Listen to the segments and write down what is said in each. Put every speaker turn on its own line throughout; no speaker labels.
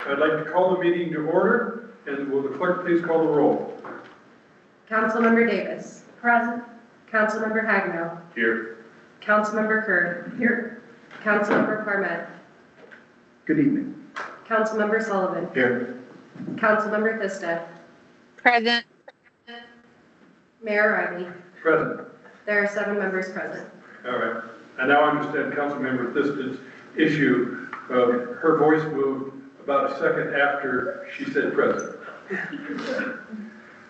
I'd like to call the meeting to order, and will the clerk please call the roll?
Councilmember Davis. Present. Councilmember Hagno.
Here.
Councilmember Kerr. Here. Councilmember Parmet.
Good evening.
Councilmember Sullivan.
Here.
Councilmember Thista.
Present.
Mayor Riley.
Present.
There are 7 members present.
All right. I now understand Councilmember Thista's issue. Her voice moved about a second after she said present.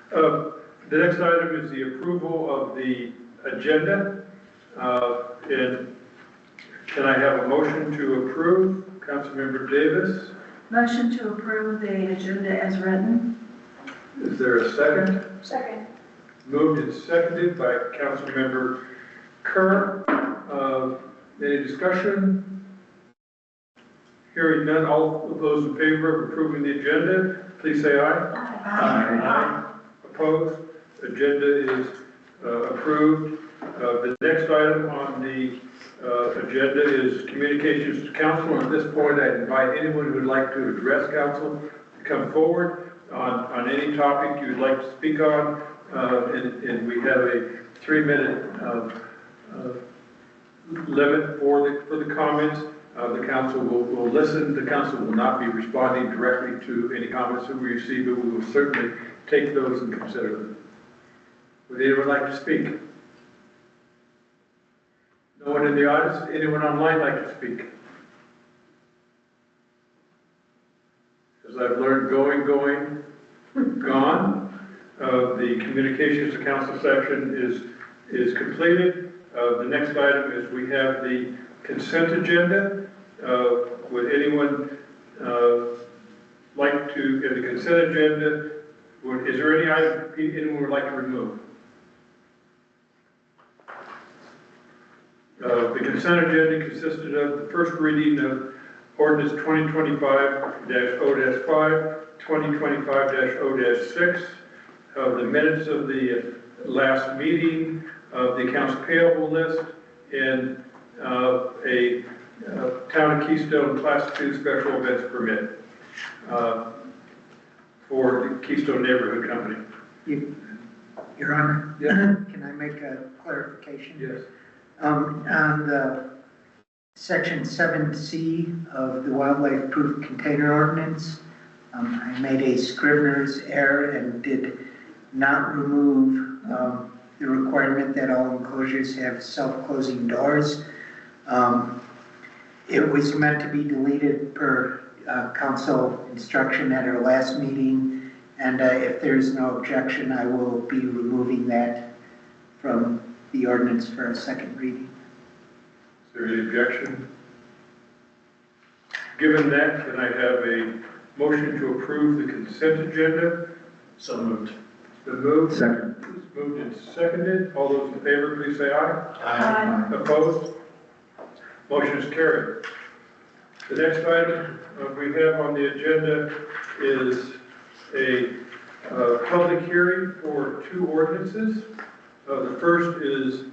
The next item is the approval of the agenda. And can I have a motion to approve? Councilmember Davis.
Motion to approve the agenda as written.
Is there a second?
Second.
Moved and seconded by Councilmember Kerr. Any discussion? Hearing none, all of those in favor of approving the agenda, please say aye. Aye. Opposed? Agenda is approved. The next item on the agenda is communications to council. At this point, I invite anyone who would like to address council to come forward on any topic you would like to speak on. And we have a 3-minute limit for the comments. The council will listen. The council will not be responding directly to any comments that we receive, but we will certainly take those and consider them. Would anyone like to speak? No one in the audience? Anyone online like to speak? As I've learned, going, gone. The communications to council section is completed. The next item is we have the consent agenda. Would anyone like to, in the consent agenda, is there any item anyone would like to remove? The consent agenda consisted of the first reading of ordinance 2025-0-5, 2025-0-6, of the minutes of the last meeting, of the accounts payable list, and a Town of Keystone Class 2 special events permit for the Keystone Neighborhood Company.
Your Honor,
Yeah.
can I make a clarification?
Yes.
On the section 7C of the wildlife proof container ordinance, I made a scrivener's error and did not remove the requirement that all enclosures have self-closing doors. It was meant to be deleted per council instruction at our last meeting, and if there's no objection, I will be removing that from the ordinance for a second reading.
Is there any objection? Given that, can I have a motion to approve the consent agenda?
So moved.
It's been moved.
Second.
It's moved and seconded. All those in favor, please say aye.
Aye.
Opposed? Motion is carried. The next item we have on the agenda is a public hearing for 2 ordinances. The first is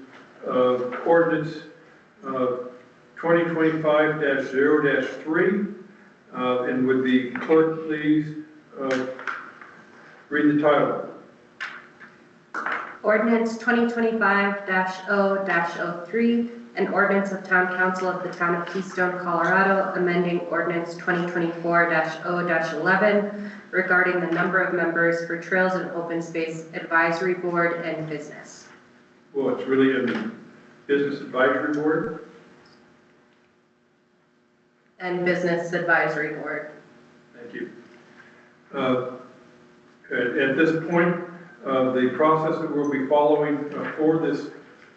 ordinance 2025-0-3. And would the clerk please read the title?
Ordinance 2025-0-03, an ordinance of Town Council of the Town of Keystone, Colorado, amending ordinance 2024-0-11 regarding the number of members for Trails and Open Space Advisory Board and Business.
Well, it's really in the Business Advisory Board.
And Business Advisory Board.
Thank you. At this point, the process that we'll be following for this,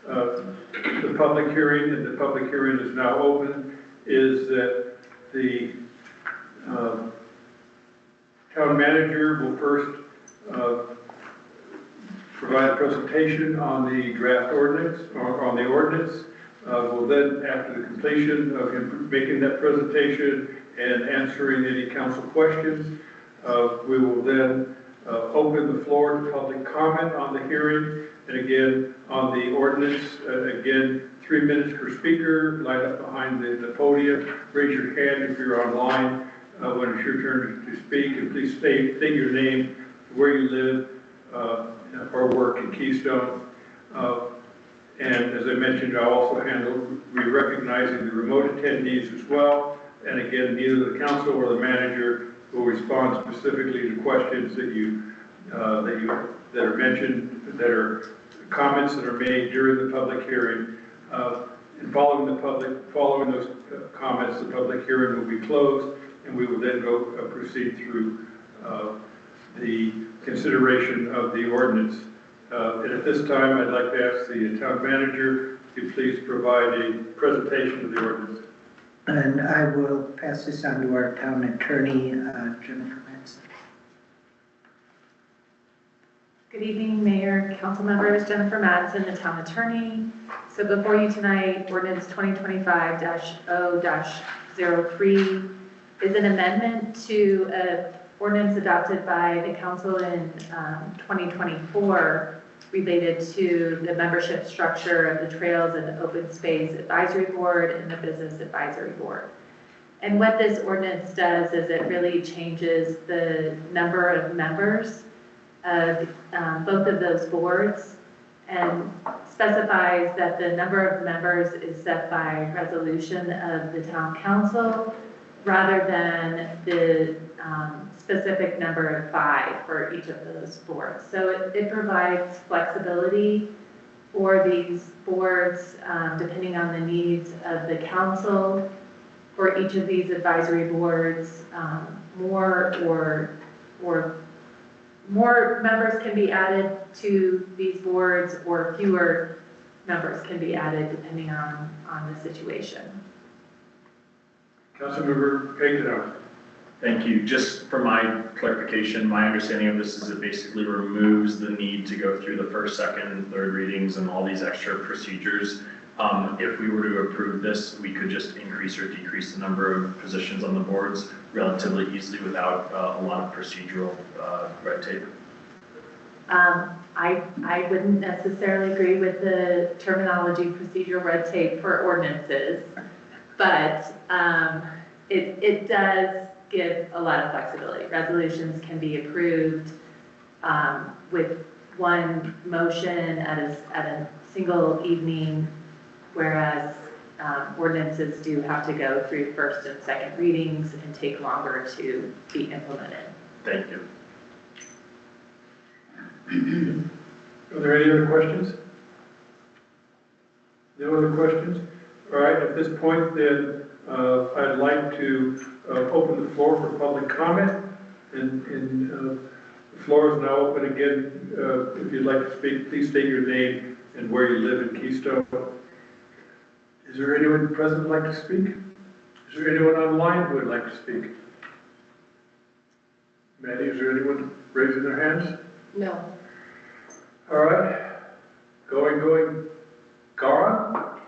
the public hearing, and the public hearing is now open, is that the town manager will first provide a presentation on the draft ordinance, or on the ordinance. We'll then, after the completion of him making that presentation and answering any council questions, we will then open the floor to public comment on the hearing, and again, on the ordinance, again, 3 minutes per speaker, line up behind the podium, raise your hand if you're online, when it's your turn to speak, and please state your name, where you live, or work in Keystone. And as I mentioned, I also be recognizing the remote attendees as well. And again, neither the council or the manager will respond specifically to questions that are mentioned, that are comments that are made during the public hearing. And following those comments, the public hearing will be closed, and we will then proceed through the consideration of the ordinance. And at this time, I'd like to ask the town manager to please provide a presentation of the ordinance.
And I will pass this on to our town attorney, Jennifer Manson.
Good evening, Mayor, council members, Jennifer Madsen, the town attorney. So before you tonight, ordinance 2025-0-03 is an amendment to an ordinance adopted by the council in 2024 related to the membership structure of the Trails and Open Space Advisory Board and the Business Advisory Board. And what this ordinance does is it really changes the number of members of both of those boards and specifies that the number of members is set by resolution of the town council rather than the specific number of 5 for each of those boards. So it provides flexibility for these boards depending on the needs of the council. For each of these advisory boards, more members can be added to these boards, or fewer members can be added depending on the situation.
Councilmember Keystone.
Thank you. Just for my clarification, my understanding of this is it basically removes the need to go through the first, second, and third readings and all these extra procedures. If we were to approve this, we could just increase or decrease the number of positions on the boards relatively easily without a lot of procedural red tape.
I wouldn't necessarily agree with the terminology procedural red tape for ordinances, but it does give a lot of flexibility. Resolutions can be approved with one motion at a single evening, whereas ordinances do have to go through first and second readings and take longer to be implemented.
Thank you.
Are there any other questions? No other questions? All right, at this point then, I'd like to open the floor for public comment. And the floor is now open again. If you'd like to speak, please state your name and where you live in Keystone. Is there anyone present who'd like to speak? Is there anyone online who would like to speak? Maddie, is there anyone raising their hands?
No.
All right, going. Gara,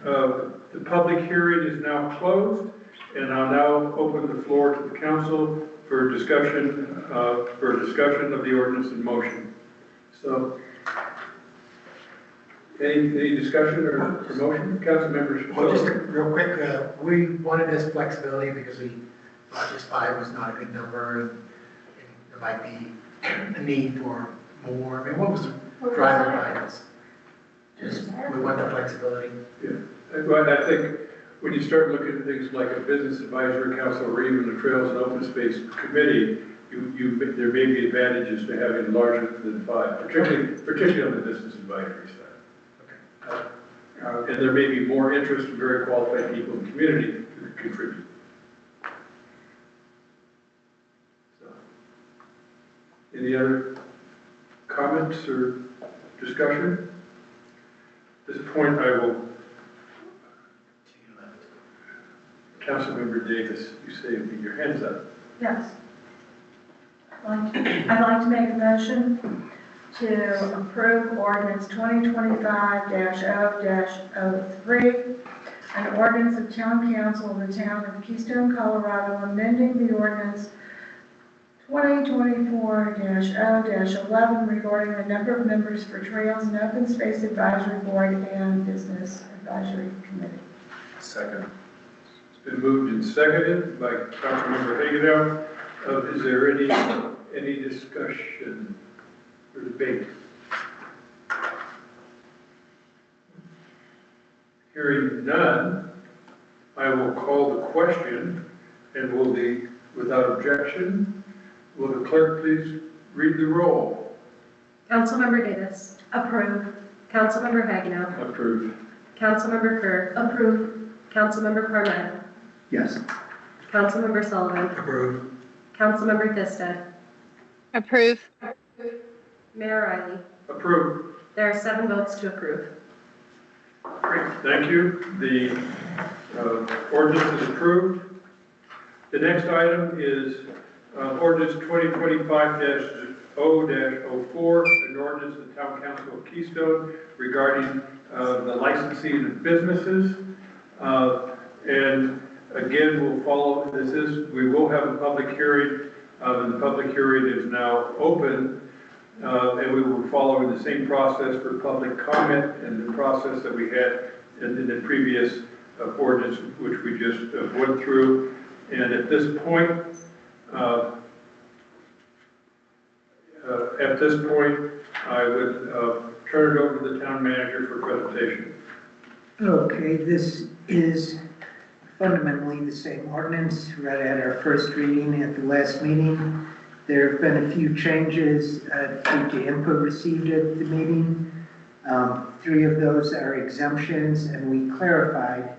the public hearing is now closed, and I'll now open the floor to the council for discussion of the ordinance in motion. So, any discussion or motion? Council members?
Well, just real quick, we wanted this flexibility because we thought just 5 was not a good number, and there might be a need for more. I mean, what was the driver behind this? Just, we want the flexibility.
Yeah, well, I think when you start looking at things like a business advisory council or even the Trails and Open Space Committee, there may be advantages to having larger than 5, particularly on the business advisory side. And there may be more interest in very qualified people in the community who contribute. So, any other comments or discussion? At this point, I will. Councilmember Davis, you say your hands up.
Yes. I'd like to make a motion to approve ordinance 2025-0-03, an ordinance of town council of the town of Keystone, Colorado, amending the ordinance 2024-0-11 regarding the number of members for Trails and Open Space Advisory Board and Business Advisory Committee.
Second.
Been moved and seconded by Councilmember Hagenhoff. Is there any discussion or debate? Hearing none, I will call the question and will be without objection. Will the clerk please read the roll?
Councilmember Davis.
Approve.
Councilmember Hagenow.
Approve.
Councilmember Kerr.
Approve.
Councilmember Parmet.
Yes.
Councilmember Sullivan.
Approve.
Councilmember Thisted.
Approve.
Mayor Riley.
Approve.
There are 7 votes to approve.
Great, thank you. The ordinance is approved. The next item is ordinance 2025-0-04, an ordinance of the Town Council of Keystone regarding the licensing of businesses. And again, we'll follow, we will have a public hearing, and the public hearing is now open. And we will follow the same process for public comment and the process that we had in the previous ordinance, which we just went through. And at this point, I would turn it over to the town manager for presentation.
Okay, this is fundamentally the same ordinance read at our first reading at the last meeting. There have been a few changes due to input received at the meeting. 3 of those are exemptions, and we clarified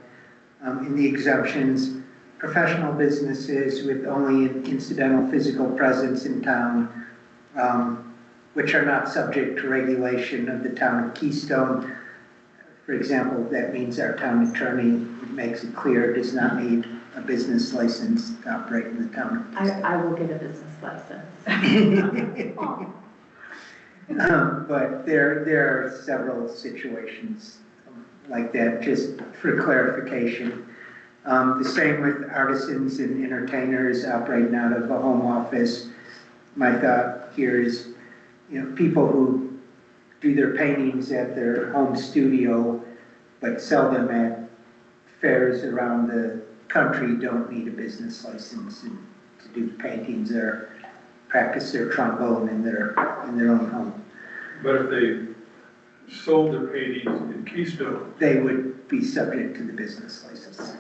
in the exemptions professional businesses with only an incidental physical presence in town, which are not subject to regulation of the town of Keystone. For example, that means our town attorney makes it clear does not need a business license to operate in the town.
I will get a business license.
But there are several situations like that, just for clarification. The same with artisans and entertainers operating out of a home office. My thought here is, people who do their paintings at their home studio, but sell them at fairs around the country don't need a business license to do paintings or practice their trombone in their own home.
But if they sold their paintings in Keystone,
They would be subject to the business license.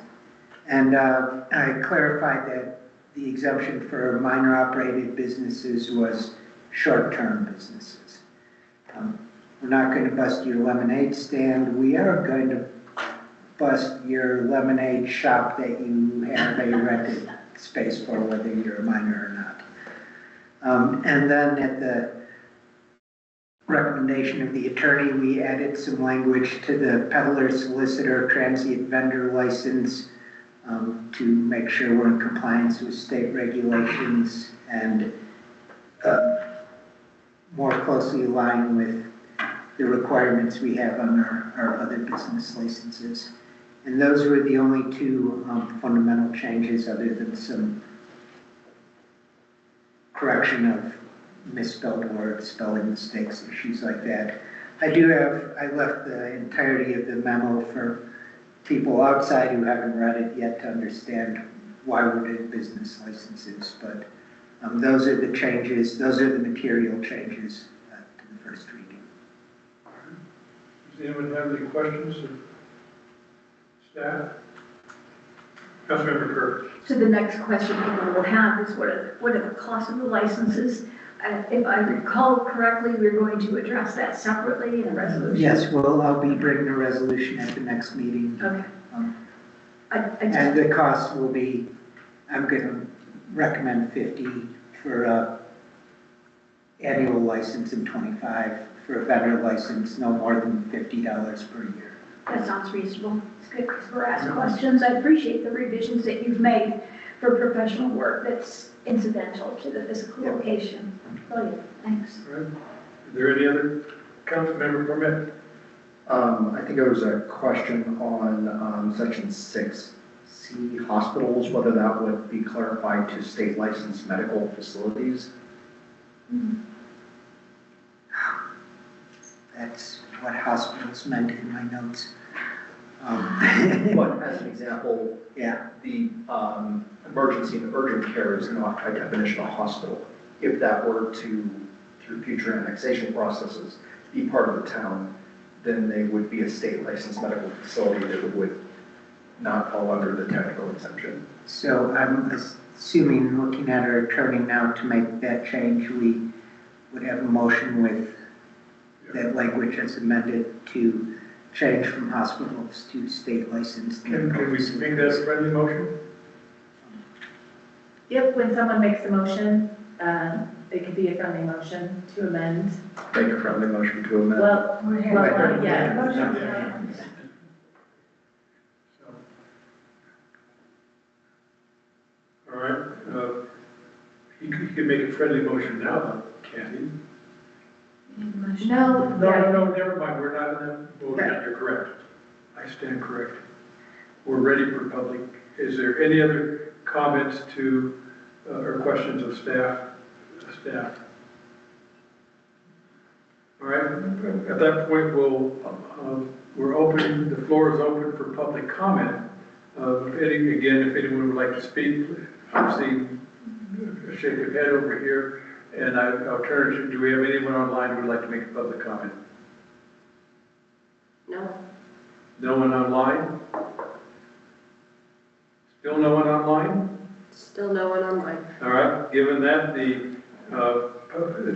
And I clarified that the exemption for minor operated businesses was short-term businesses. We're not going to bust your lemonade stand. We are going to bust your lemonade shop that you have a rented space for, whether you're a minor or not. And then at the recommendation of the attorney, we added some language to the peddler, solicitor, transient vendor license to make sure we're in compliance with state regulations and more closely align with the requirements we have on our other business licenses. And those were the only 2 fundamental changes, other than some correction of misspelled words, spelling mistakes, issues like that. I left the entirety of the memo for people outside who haven't read it yet to understand why we're doing business licenses, but those are the changes, those are the material changes to the first reading.
Does anyone have any questions of staff? Councilmember Kerr.
So the next question people will have is what are the costs of the licenses? If I recall correctly, we're going to address that separately in a resolution.
Yes, well, I'll be bringing a resolution at the next meeting.
Okay.
And the cost will be, I'm going to recommend 50 for annual license and 25 for a vendor license, no more than $50 per year.
That sounds reasonable. It's good because we're asked questions. I appreciate the revisions that you've made for professional work that's incidental to the physical location. Brilliant, thanks.
All right. Is there any other council member comment?
I think there was a question on section 6C, hospitals, whether that would be clarified to state licensed medical facilities.
That's what hospitals meant in my notes.
But as an example,
Yeah,
the emergency and urgent care is not by definition a hospital. If that were to, through future annexation processes, be part of the town, then they would be a state licensed medical facility that would not fall under the technical exemption.
so I'm assuming, looking at our attorney now, to make that change, we would have a motion with that language as amended to change from hospitals to state licensed.
Can we make that a friendly motion?
Yep, when someone makes a motion, it could be a friendly motion to amend.
Make a friendly motion to amend.
Yeah.
All right, he could make a friendly motion now, can't he?
No,
No, never mind, we're not in that vote yet, you're correct. I stand corrected. We're ready for public. Is there any other comments to, or questions of staff? All right, at that point, we're open, the floor is open for public comment. If anyone would like to speak, I'm seeing a shake of head over here. And I'll turn to, do we have anyone online who would like to make a public comment?
No.
No one online? Still no one online?
Still no one online.
All right, given that, the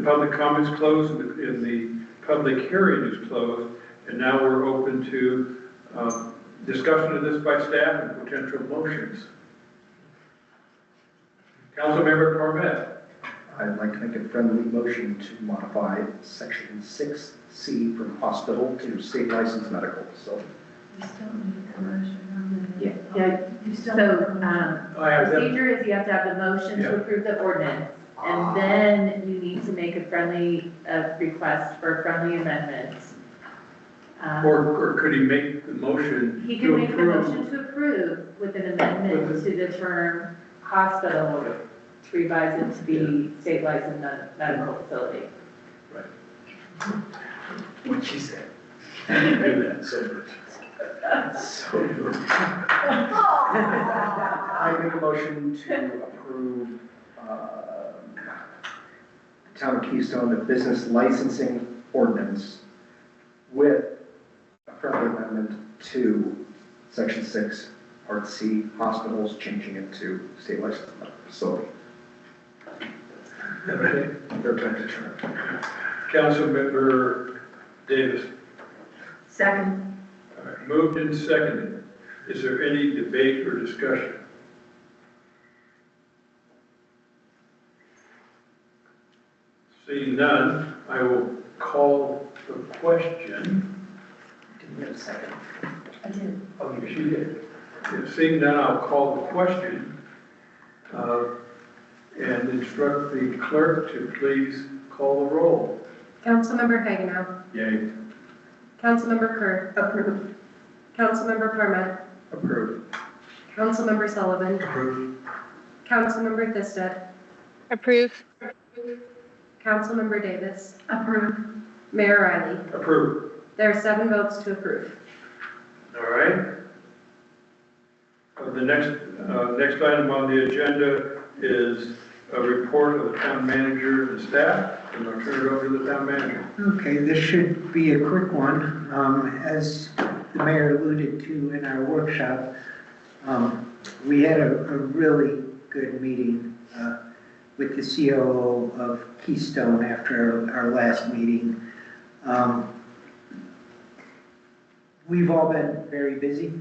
public comments closed and the public hearing is closed, and now we're open to discussion of this by staff and potential motions. Councilmember Cormet.
I'd like to make a friendly motion to modify section 6C from hospital to state licensed medical facility.
Procedure is you have to have the motion to approve the ordinance, and then you need to make a friendly request for a friendly amendment.
Or could he make the motion
He
to
can make the
approve?
motion to approve with an amendment to the term hospital, to revise it to be state licensed medical facility.
What she said.
Do that, so
So I make a motion to approve Town of Keystone, the business licensing ordinance with a friendly amendment to section 6, part C, hospitals, changing it to state licensed medical facility.
Okay.
Third time's a charm.
Councilmember Davis.
Second.
All right, moved and seconded. Is there any debate or discussion? Seeing none, I will call the question.
Didn't get a second.
I did.
Oh, yes, you did. Yeah, seeing none, I'll call the question and instruct the clerk to please call the roll.
Councilmember Hagenow.
Yay.
Councilmember Kerr. Approved. Councilmember Cormet.
Approved.
Councilmember Sullivan.
Approved.
Councilmember Thisted.
Approve.
Councilmember Davis.
Approved.
Mayor Riley.
Approved.
There are 7 votes to approve.
All right. The next item on the agenda is a report of the town manager and staff, and I'll turn it over to the town manager.
Okay, this should be a quick one. As the mayor alluded to in our workshop, we had a really good meeting with the COO of Keystone after our last meeting. We've all been very busy.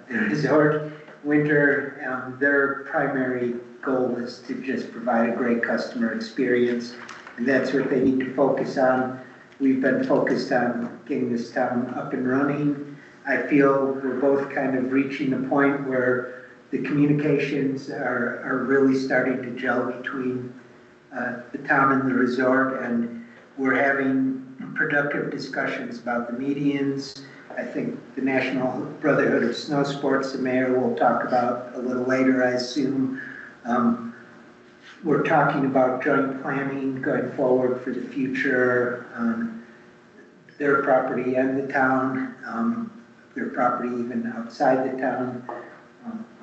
The resort, winter, their primary goal is to just provide a great customer experience, and that's what they need to focus on. We've been focused on getting this town up and running. I feel we're both kind of reaching the point where the communications are really starting to gel between the town and the resort, and we're having productive discussions about the medians. I think the National Brotherhood of Snow Sports, the mayor will talk about a little later, I assume. We're talking about joint planning going forward for the future, their property and the town, their property even outside the town,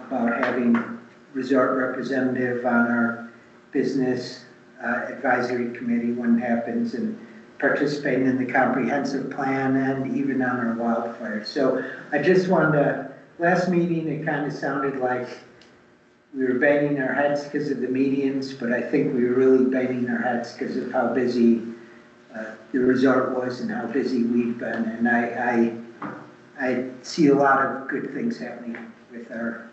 about having resort representative on our business advisory committee when it happens, and participating in the comprehensive plan and even on our wildfire. So I just wanted to, last meeting, it kind of sounded like we were banging our heads because of the medians, but I think we were really banging our heads because of how busy the resort was and how busy we've been. And I see a lot of good things happening with our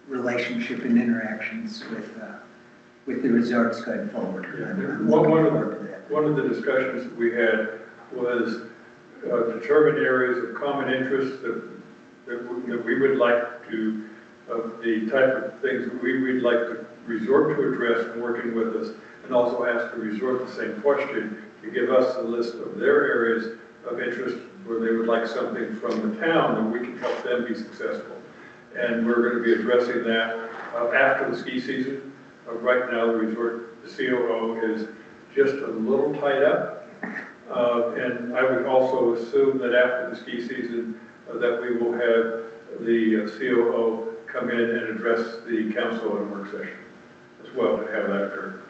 relationship and interactions with the resorts going forward.
Yeah.
I'm looking forward to that.
One of the discussions that we had was determine areas of common interest that we would like to, the type of things that we'd like to resort to address in working with us, and also ask the resort the same question to give us a list of their areas of interest where they would like something from the town, and we can help them be successful. And we're going to be addressing that after the ski season. Right now, the resort, the COO is just a little tied up. And I would also assume that after the ski season, that we will have the COO come in and address the council in a work session as well, to have that occur.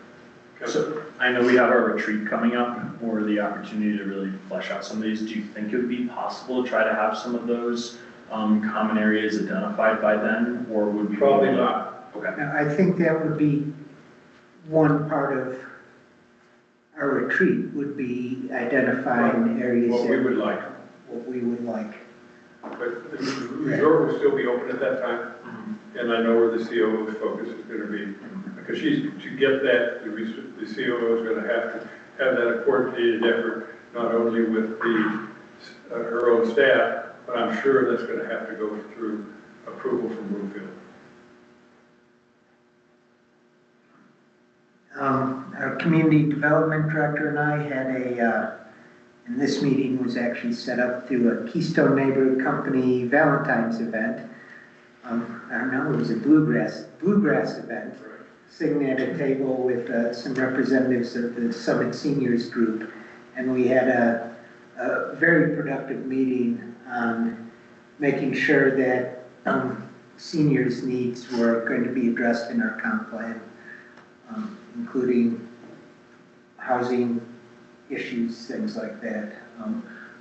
So I know we have our retreat coming up, or the opportunity to really flesh out some of these. Do you think it would be possible to try to have some of those common areas identified by then, or would we?
Probably not.
Okay.
Now, I think that would be one part of our retreat, would be identifying areas.
What we would like.
What we would like.
But the resort will still be open at that time, and I know where the COO's focus is going to be. Because to get that, the COO is going to have that a coordinated effort, not only with her own staff, but I'm sure that's going to have to go through approval from Broomfield.
Our community development director and I had and this meeting was actually set up through a Keystone Neighborhood Company Valentine's event. I don't know, it was a bluegrass event. Sitting at a table with some representatives of the Summit Seniors Group, and we had a very productive meeting on making sure that seniors' needs were going to be addressed in our comp plan, including housing issues, things like that,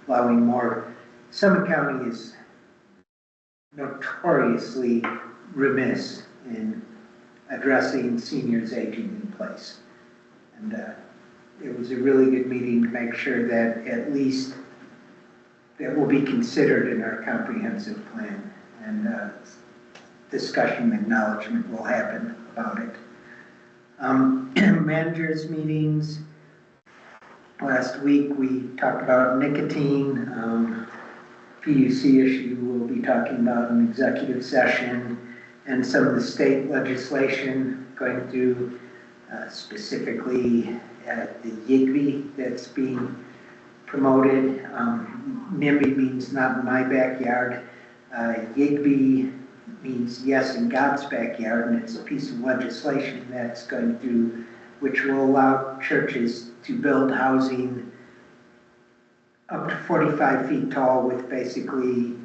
allowing more. Summit County is notoriously remiss in addressing seniors aging in place. And it was a really good meeting to make sure that at least that will be considered in our comprehensive plan, and discussion and acknowledgement will happen about it. Managers meetings. Last week we talked about nicotine. PUC issue we'll be talking about in executive session, and some of the state legislation going through, specifically the YIGBI that's being promoted. NIMBY means not in my backyard. YIGBI means yes in God's backyard, and it's a piece of legislation that's going through, which will allow churches to build housing up to 45 feet tall with basically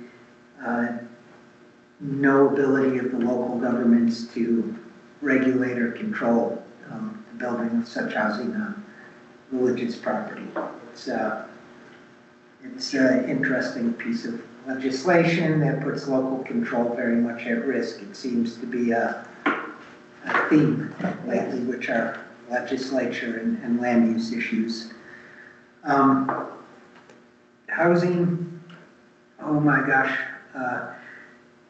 no ability of the local governments to regulate or control the building of such housing on religious property. It's an interesting piece of legislation that puts local control very much at risk. It seems to be a theme lately, which are legislature and land use issues. Housing, oh my gosh,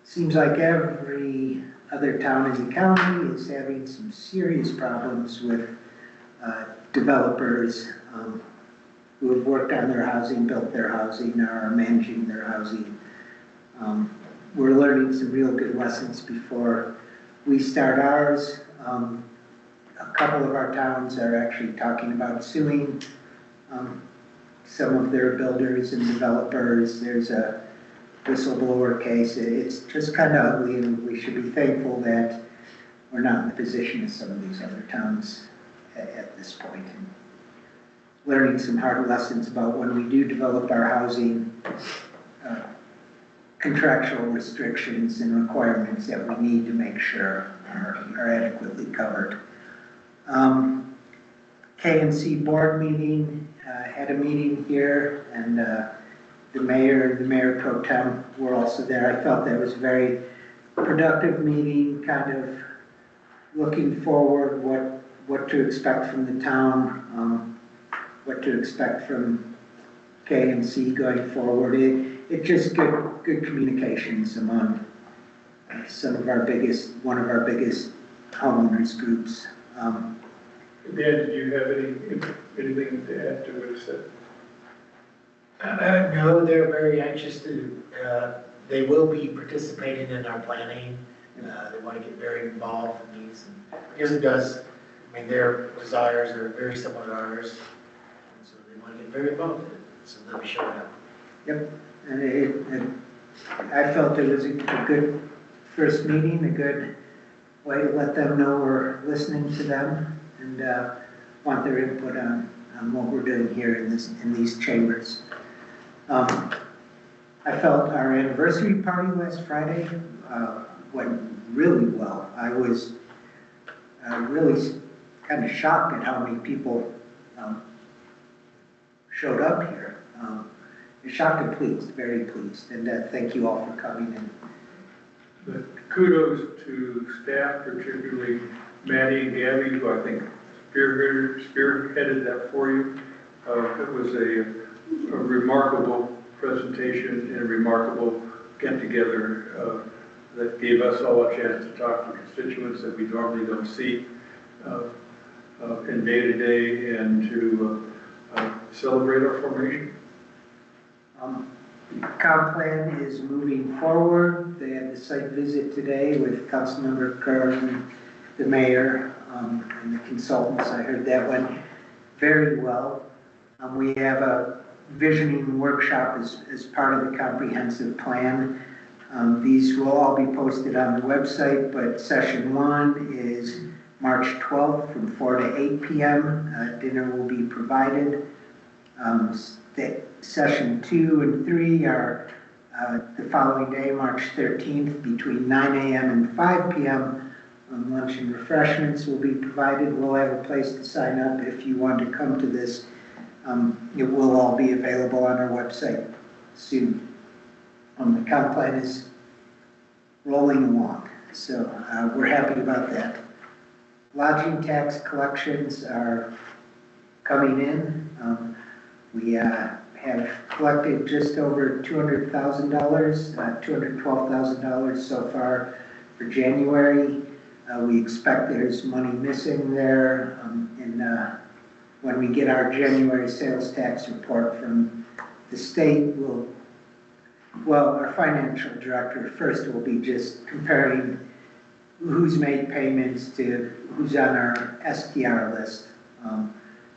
seems like every other town in the county is having some serious problems with developers who have worked on their housing, built their housing, or are managing their housing. We're learning some real good lessons before we start ours. A couple of our towns are actually talking about suing some of their builders and developers. There's a whistleblower case. It's just kind of ugly, and we should be thankful that we're not in the position of some of these other towns at this point. And learning some hard lessons about when we do develop our housing, contractual restrictions and requirements that we need to make sure are adequately covered. K&C board meeting, had a meeting here, and the mayor and the mayor pro tem were also there. I felt that was a very productive meeting, kind of looking forward, what to expect from the town, what to expect from K&C going forward. It just good communications among one of our biggest homeowners groups.
Dan, did you have anything to add to what you said?
No, they're very anxious to, they will be participating in our planning. They want to get very involved in these. Because it does, I mean, their desires are very similar to ours. And so they want to get very involved in it. So they'll be showing up.
Yep, and I felt it was a good first meeting, a good way to let them know we're listening to them and want their input on what we're doing here in these chambers. I felt our anniversary party last Friday went really well. I was really kind of shocked at how many people showed up here. Shocked and pleased, very pleased, and thank you all for coming in.
But kudos to staff, particularly Maddie and Gabby, who I think spearheaded that for you. It was a remarkable presentation and a remarkable get-together that gave us all a chance to talk to constituents that we normally don't see in day-to-day and to celebrate our formation.
Comp plan is moving forward. They had the site visit today with Councilmember Kerr and the mayor and the consultants. I heard that went very well. We have a visioning workshop as part of the comprehensive plan. These will all be posted on the website, but session 1 is March 12th from 4 to 8 p.m. Dinner will be provided. Session 2 and 3 are the following day, March 13th, between 9 a.m. and 5 p.m. Lunch and refreshments will be provided. We'll have a place to sign up if you want to come to this. It will all be available on our website soon. The comp plan is rolling along, so we're happy about that. Lodging tax collections are coming in. We have collected just over $200,000, $212,000 so far for January. We expect there's money missing there. When we get our January sales tax report from the state, our financial director first will be just comparing who's made payments to who's on our STR list.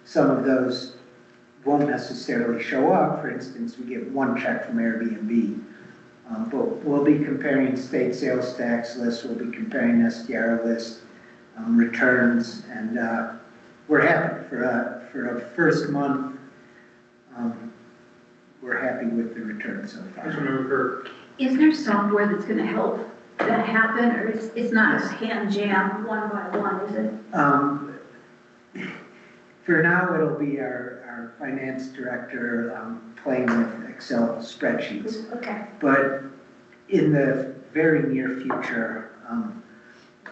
Some of those won't necessarily show up. For instance, we get one check from Airbnb. But we'll be comparing state sales tax lists, we'll be comparing STR lists, returns, and we're happy for a first month. We're happy with the return so far.
Is there software that's going to help that happen, or it's not a hand jam one by one, is it?
For now, it'll be our finance director playing with Excel spreadsheets.
Okay.
But in the very near future,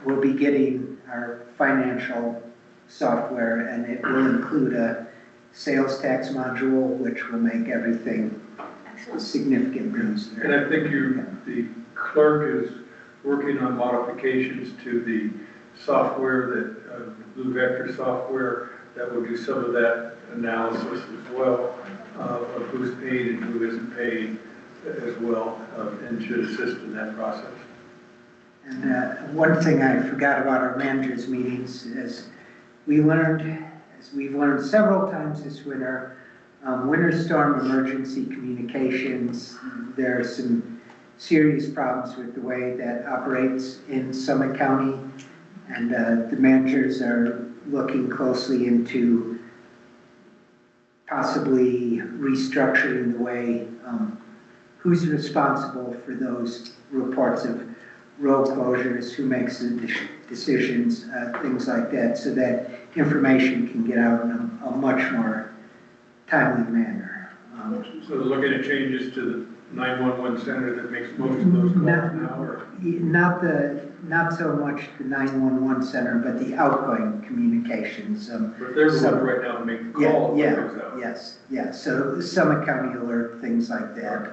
we'll be getting our financial software, and it will include a sales tax module, which will make everything significantly easier.
And I think the clerk is working on modifications to the software, that Blue Vector software, that will do some of that analysis as well, of who's paid and who isn't paid as well, and should assist in that process.
And one thing I forgot about our managers' meetings is we've learned several times this winter, winter storm emergency communications, there are some serious problems with the way that operates in Summit County, and the managers are looking closely into possibly restructuring the way who's responsible for those reports of road closures, who makes the decisions, things like that, so that information can get out in a much more timely manner.
So they're looking at changes to the 911 center that makes most of those calls now, or?
Not so much the 911 center, but the outgoing communications.
But they're the ones right now to make the call.
Yes. So Summit County Alert, things like that.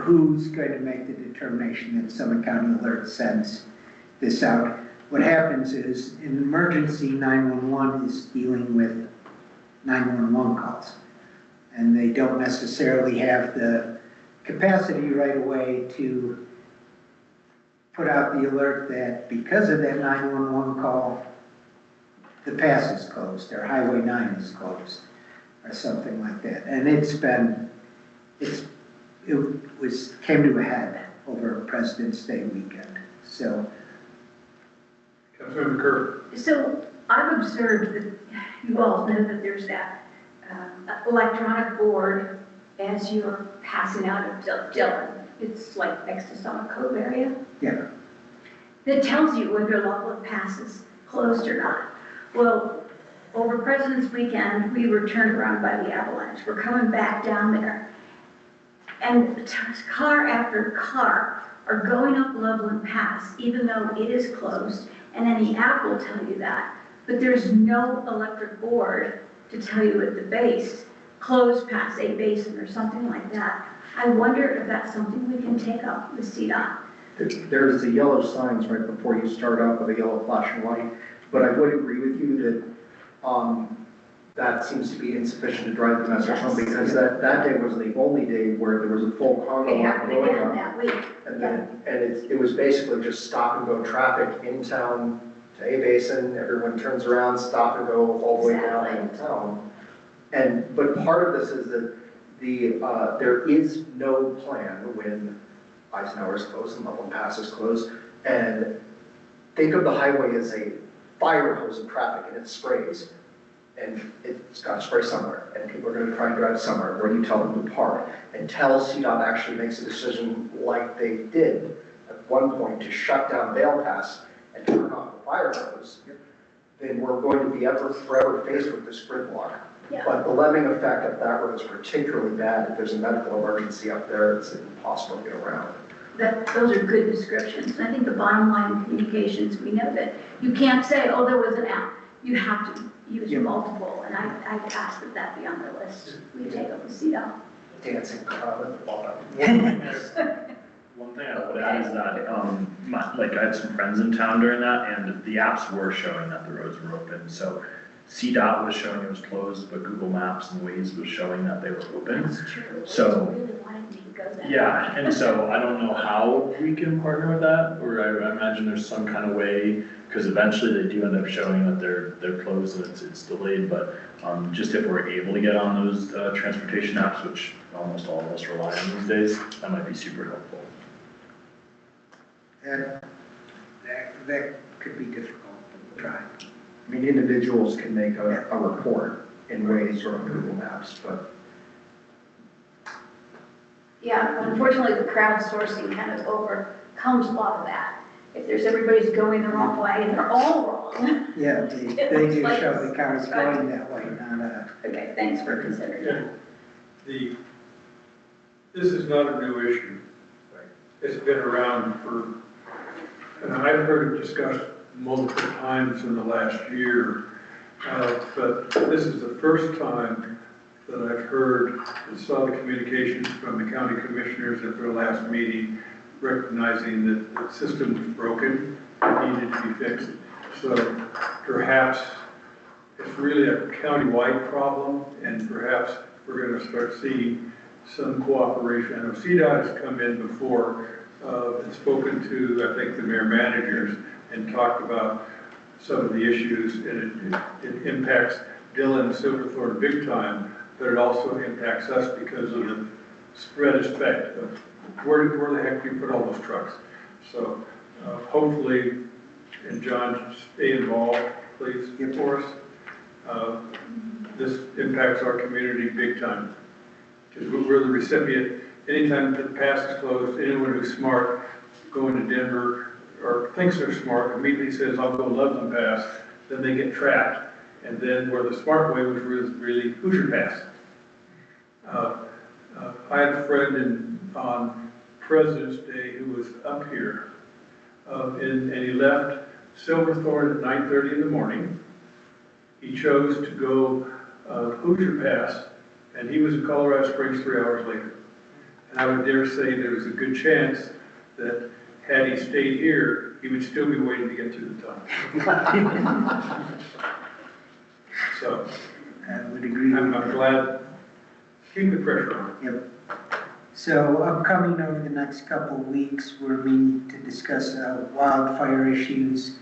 Who's going to make the determination that Summit County Alert sends this out? What happens is an emergency 911 is dealing with 911 calls, and they don't necessarily have the capacity right away to put out the alert that because of that 911 call, the pass is closed, or Highway 9 is closed, or something like that. And came to a head over President's Day weekend. So,
Councilmember Kerr.
So I've observed that you all know that there's that electronic board as you're passing out of Dillon. It's like next to Summit Cove area.
yeah.
That tells you whether a level of pass is closed or not. Well, over President's Weekend, we were turned around by the avalanche. We're coming back down there. And car after car are going up Loveland Pass, even though it is closed, and any app will tell you that. But there's no electric board to tell you at the base, closed past a basin or something like that. I wonder if that's something we can take up with CDOT.
There's the yellow signs right before you start out with a yellow flashing light, but I would agree with you that that seems to be insufficient to drive the message home, because that day was the only day where there was a full cargo
It
line
happened
going
again
on.
that week.
And it was basically just stop and go traffic in town to A Basin, everyone turns around, stop and go all the way down in town. But part of this is that there is no plan when Eisenhower is closed and Loveland Pass is closed. And think of the highway as a fire hose of traffic, and it sprays. And it's got to spray somewhere, and people are going to try and drive somewhere. Where do you tell them to park? Until CDOT actually makes a decision like they did at one point to shut down Vale Pass and turn off the fire hose, then we're going to be forever faced with this gridlock.
Yeah.
But the lemming effect of that road is particularly bad. If there's a medical emergency up there, it's impossible to get around.
Those are good descriptions. I think the bottom line in communications, we know that you can't say, oh, there was an app. You have to use multiple, and I ask that that be on the list. We take up the CDOT.
Dancing crowd at the bottom.
One thing I would add is that, I had some friends in town during that, and the apps were showing that the roads were open. So CDOT was showing it was closed, but Google Maps and Waze was showing that they were open.
That's true.
So,
I really wanted me to go that
yeah, and so I don't know how we can partner with that, or I imagine there's some kind of way, because eventually they do end up showing that they're closed and it's delayed, but just if we're able to get on those transportation apps, which almost all of us rely on these days, that might be super helpful.
That could be difficult to try.
I mean, individuals can make a report in Waze or on Google Maps, but
Yeah, unfortunately, the crowdsourcing kind of overcomes a lot of that. If there's everybody's going the wrong way, and they're all wrong.
Yeah, they do show the cars going that way, not
Okay, thanks for considering that.
This is not a new issue. It's been around and I've heard it discussed multiple times in the last year, but this is the first time that I've heard and saw the communications from the county commissioners at their last meeting recognizing that the system was broken and needed to be fixed. So perhaps it's really a countywide problem, and perhaps we're going to start seeing some cooperation. I know CDOT has come in before and spoken to, I think, the mayor managers and talked about some of the issues, and it impacts Dillon, Silverthorne big time, but it also impacts us because of the spread effect of where the heck do you put all those trucks? So hopefully, and John, stay involved, please, for us. This impacts our community big time, because we're the recipient. anytime the pass is closed, anyone who's smart going to Denver or thinks they're smart immediately says, I'll go Loveland Pass, then they get trapped. And then where the smart way was really Hoosier Pass. I had a friend on President's Day who was up here, and he left Silverthorne at 9:30 in the morning. He chose to go Hoosier Pass, and he was in Colorado Springs 3 hours later. And I would dare say there was a good chance that had he stayed here, he would still be waiting to get through the tunnel. So,
I would agree.
I'm glad, keep the pressure on.
Yep. So upcoming over the next couple of weeks, we're meeting to discuss wildfire issues.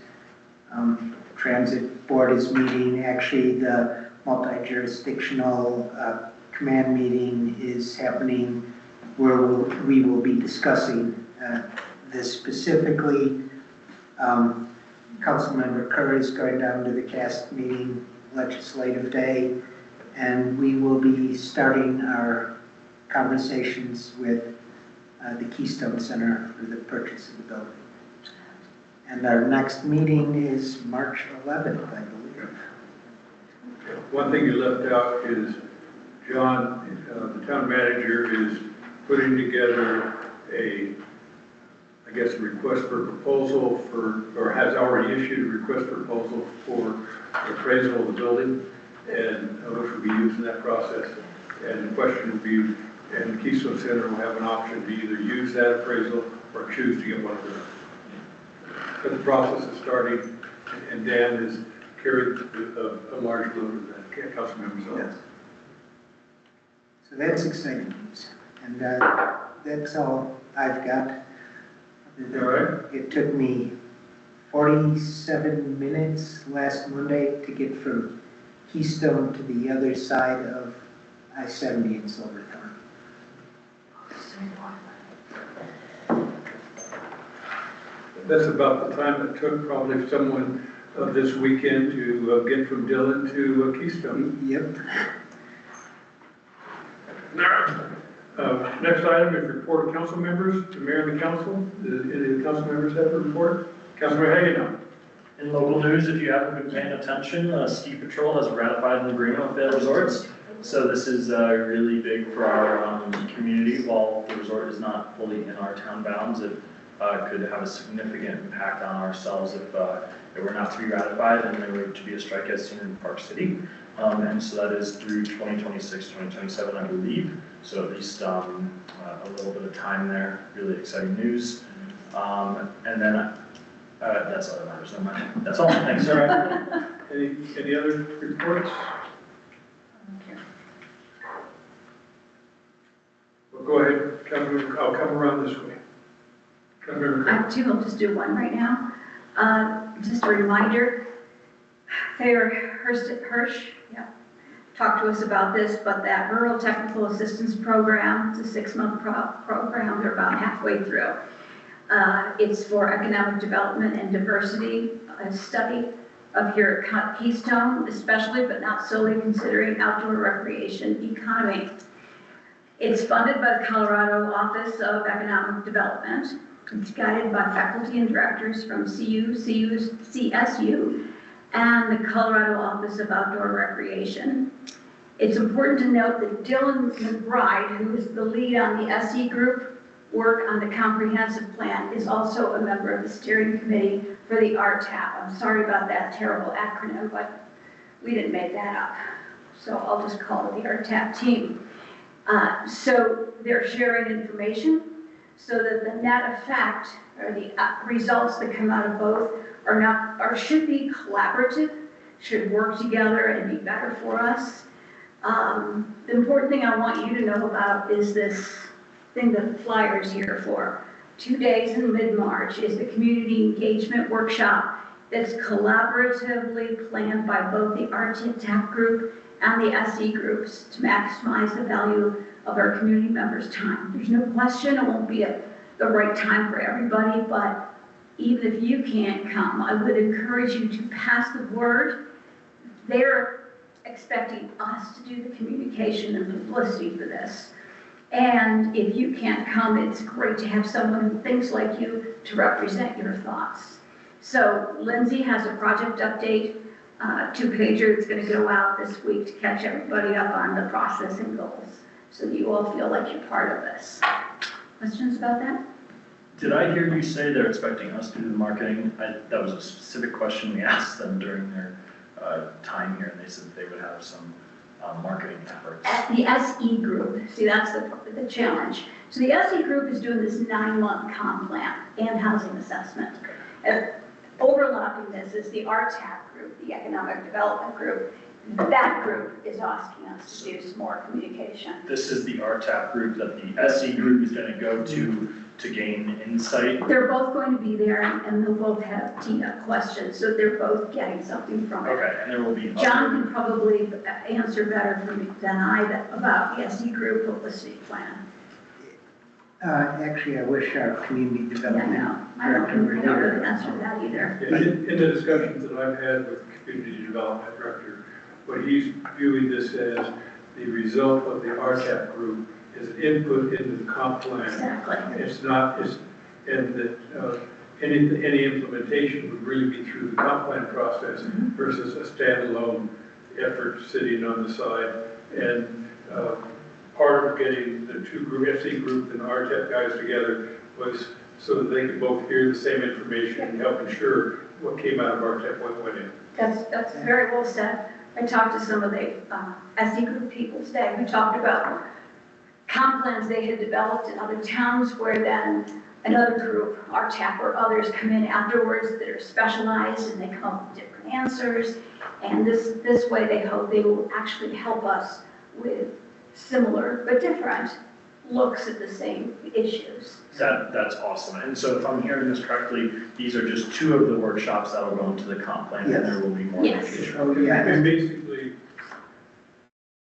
Transit Board is meeting, actually the multi-jurisdictional command meeting is happening where we will be discussing this specifically. Councilmember Kerr is going down to the CAST meeting, legislative day, and we will be starting our conversations with the Keystone Center for the purchase of the building. And our next meeting is March 11th, I believe.
One thing you left out is John, the town manager, is putting together a request for proposal for, or has already issued a request for proposal for appraisal of the building, and which will be used in that process. And the question will be, and the Keystone Center will have an option to either use that appraisal or choose to get one of them. But the process is starting, and Dan has carried a large load of that, council members on.
Yes. So that's exciting news. And that's all I've got.
All right.
It took me 47 minutes last Monday to get from Keystone to the other side of I-70 in Silverthorne.
That's about the time it took probably someone this weekend to get from Dillon to Keystone.
Yep.
Next item is report of council members, the mayor and the council. Do any of the council members have a report? Councilor Hagan.
In local news, if you haven't been paying attention, Ski Patrol has ratified an agreement with Vail Resorts. So this is really big for our community. While the resort is not fully in our town bounds, it could have a significant impact on ourselves if it were not to be ratified and there were to be a strike as seen in Park City. And so that is through 2026, 2027, I believe. So at least a little bit of time there. Really exciting news. And then that's all that matters. No matter. That's all. Thanks, sir.
Any other reports? Well, go ahead, Councilor. I'll come around this way. Councilor.
I have two, I'll just do one right now. Just a reminder, Thayer Hirsch, talked to us about this, but that Rural Technical Assistance Program, it's a 6-month program, they're about halfway through. It's for economic development and diversity, a study of your Keystone, especially but not solely considering outdoor recreation economy. It's funded by the Colorado Office of Economic Development. It's guided by faculty and directors from CSU, and the Colorado Office of Outdoor Recreation. It's important to note that Dylan McBride, who is the lead on the SE group work on the comprehensive plan, is also a member of the steering committee for the RTAP. I'm sorry about that terrible acronym, but we didn't make that up. So I'll just call it the RTAP team. So they're sharing information so that the net effect or the results that come out of both should be collaborative, should work together and be better for us. The important thing I want you to know about is this thing that the flyer is here for. 2 days in mid-March is the community engagement workshop that's collaboratively planned by both the RTAP group and the SE groups to maximize the value of our community members' time. There's no question it won't be the right time for everybody, but even if you can't come, I would encourage you to pass the word. They're expecting us to do the communication and publicity for this. And if you can't come, it's great to have someone who thinks like you to represent your thoughts. So Lindsay has a project update, 2-pager that's going to go out this week to catch everybody up on the process and goals, so that you all feel like you're part of this. Questions about that?
Did I hear you say they're expecting us to do the marketing? That was a specific question we asked them during their time here, and they said they would have some marketing efforts.
At the SE group, see, that's the challenge. So the SE group is doing this 9-month comp plan and housing assessment. Overlapping this is the RTAP group, the Economic Development Group. That group is asking us to do some more communication.
This is the RTAP group that the SE group is going to go to gain insight.
They're both going to be there, and they'll both have teed up questions, so they're both getting something from it.
Okay, and there will be
John can probably answer better for me than I about the SE group publicity plan.
Actually, I wish our community
Yeah,
development
no, I
director were
don't really
here.
answer that either.
In the discussions that I've had with the community development director, what he's viewing this as the result of the RTAP group is an input into the comp plan.
Exactly.
It's not, and that any implementation would really be through the comp plan process versus a standalone effort sitting on the side. And part of getting the two group, SE group and the RTAP guys together was so that they could both hear the same information and help ensure what came out of RTAP went in.
That's very well said. I talked to some of the SE group people today. We talked about comp plans they had developed in other towns where then another group, RTAP or others, come in afterwards that are specialized and they come up with different answers. And this way they hope they will actually help us with similar but different looks at the same issues.
That's awesome. And so if I'm hearing this correctly, these are just 2 of the workshops that will go into the comp plan, and there will be more.
Yes.
Oh, yeah.
And basically,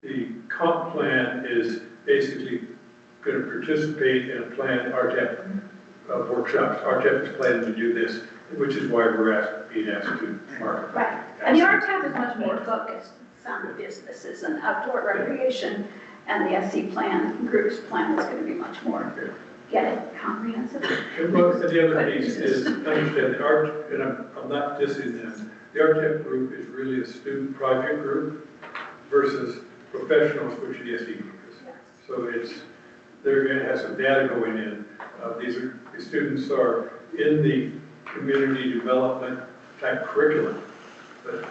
the comp plan is basically going to participate in a plan, RTAP workshops. RTAP is planning to do this, which is why we're being asked to market.
Right. And the RTAP is much more focused. It's on the businesses and outdoor recreation, and the SE plan, group's plan is going to be much more, get it, comprehensive.
Well, and the other piece is, understand the art, and I'm not dissing them, the RTAP group is really a student project group versus professionals, which the SE group is. So they're going to have some data going in. The students are in the community development type curriculum, but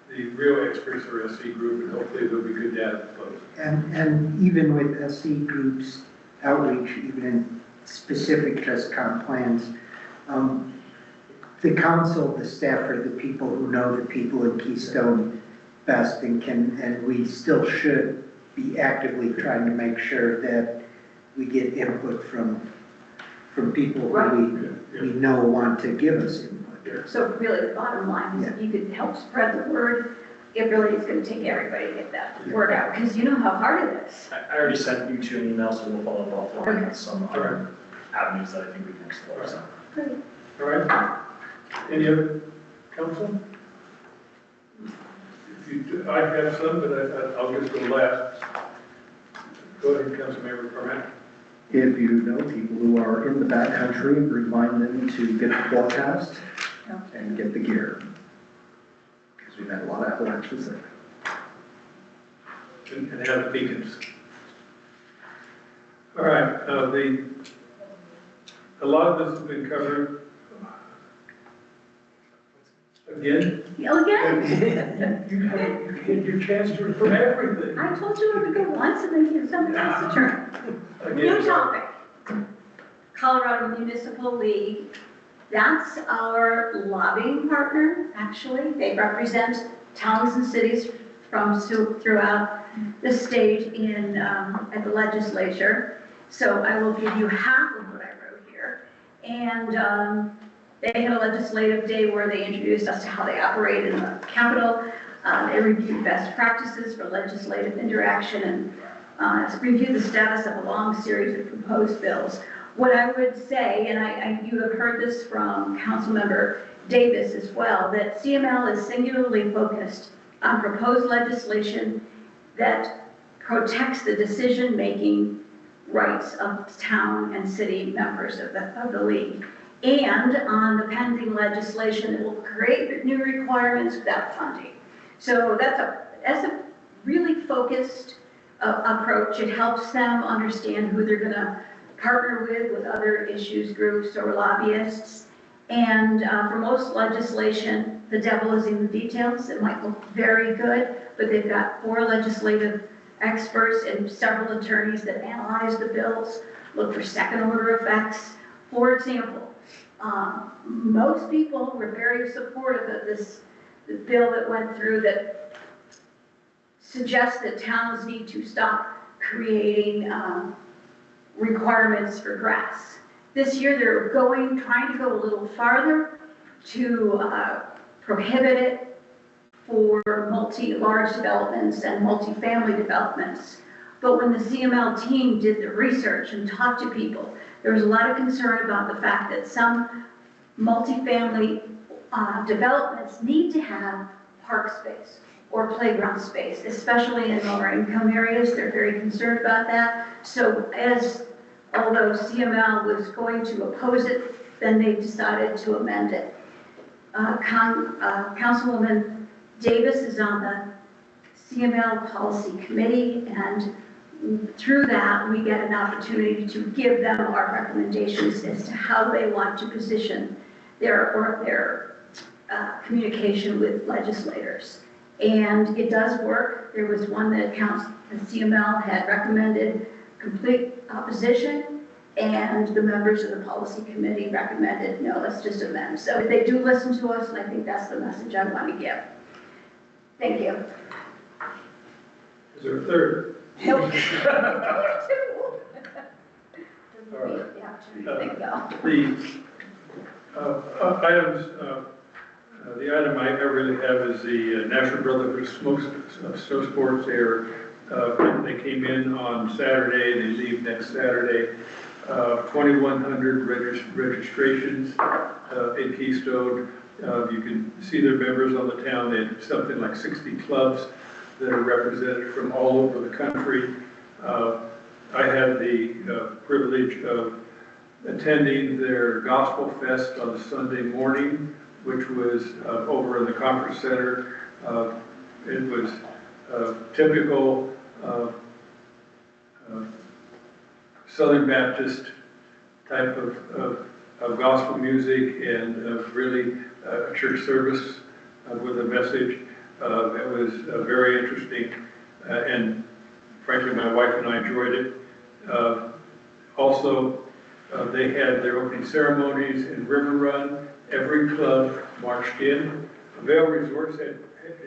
the real experts are SE group, and hopefully there'll be good data flows.
And even with SE groups outreach, even in specific just comp plans, the council, the staff are the people who know the people in Keystone best and we still should be actively trying to make sure that we get input from people who we know want to give us input.
So really the bottom line is if you could help spread the word, it really is going to take everybody to get that word out, because you know how hard it is.
I already sent you 2 emails, so we'll follow up offline with some other avenues that I think we can explore. So.
Great.
All right? Any other council? If you do, I have some, but I'll just go last. Go ahead, Councilmember Cormack.
If you know people who are in the backcountry, remind them to get the forecast and get the gear. Because we've had a lot of avalanches there.
And have the beacons. All right, a lot of this has been covered. Again?
Again,
You get your chance to from everything.
I told you I would go once and then give somebody else a turn. New topic. Colorado Municipal League. That's our lobbying partner, actually. They represent towns and cities from throughout the state at the legislature. So I will give you half of what I wrote here. And they had a legislative day where they introduced us to how they operate in the Capitol. They reviewed best practices for legislative interaction and reviewed the status of a long series of proposed bills. What I would say, and you have heard this from Councilmember Davis as well, that CML is singularly focused on proposed legislation that protects the decision-making rights of town and city members of the league. And on the pending legislation that will create new requirements without funding. So that's a really focused approach. It helps them understand who they're gonna partner with other issues groups or lobbyists. And for most legislation, the devil is in the details. It might look very good, but they've got 4 legislative experts and several attorneys that analyze the bills, look for second order effects. For example, most people were very supportive of this bill that went through that suggests that towns need to stop creating requirements for grass. This year they're trying to go a little farther to prohibit it for large developments and multifamily developments. But when the CML team did the research and talked to people, there was a lot of concern about the fact that some multifamily developments need to have park space or playground space, especially in lower income areas. They're very concerned about that. So although CML was going to oppose it, then they decided to amend it. Councilwoman Davis is on the CML policy committee, and through that, we get an opportunity to give them our recommendations as to how they want to position their communication with legislators. And it does work. There was one that the CML had recommended complete opposition, and the members of the policy committee recommended, no, let's just amend. So they do listen to us, and I think that's the message I want to give. Thank you.
Is there a third?
Nope.
All right.
The opportunity to go.
The item I really have is the National Brotherhood of Snow Sports. They came in on Saturday, they leave next Saturday. 2,100 registrations in Keystone. You can see their members on the town. They have something like 60 clubs that are represented from all over the country. I had the privilege of attending their Gospel Fest on Sunday morning, which was over in the conference center. It was typical Southern Baptist type of gospel music and really a church service with a message. It was very interesting, and frankly, my wife and I enjoyed it. Also, they had their opening ceremonies in River Run. Every club marched in. Vail Resorts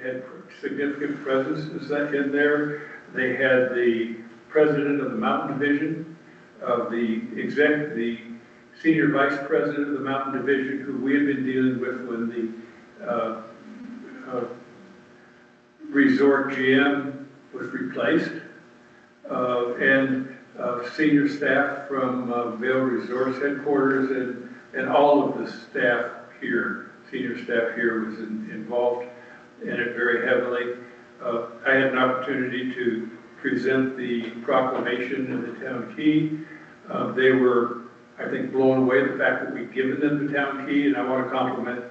had significant presence in there. They had the president of the Mountain Division, the senior vice president of the Mountain Division, who we had been dealing with when the resort GM was replaced, and senior staff from Vail Resorts headquarters, and all of the staff here, senior staff here was involved in it very heavily. I had an opportunity to present the proclamation in the town key. They were, I think, blown away the fact that we'd given them the town key, and I want to compliment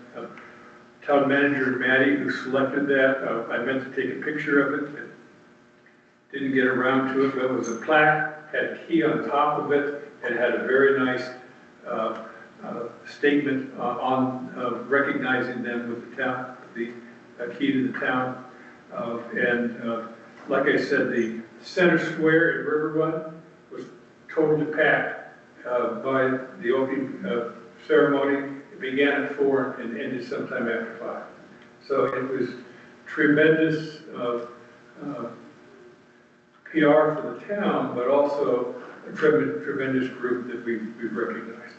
town manager Maddie, who selected that. I meant to take a picture of it, but didn't get around to it. But it was a plaque, had a key on top of it. It had a very nice statement on recognizing them with the town, the key to the town. Like I said, the center square in River Run was totally packed by the opening ceremony. It began at 4 and ended sometime after 5. So it was tremendous PR for the town, but also a tremendous group that we've recognized.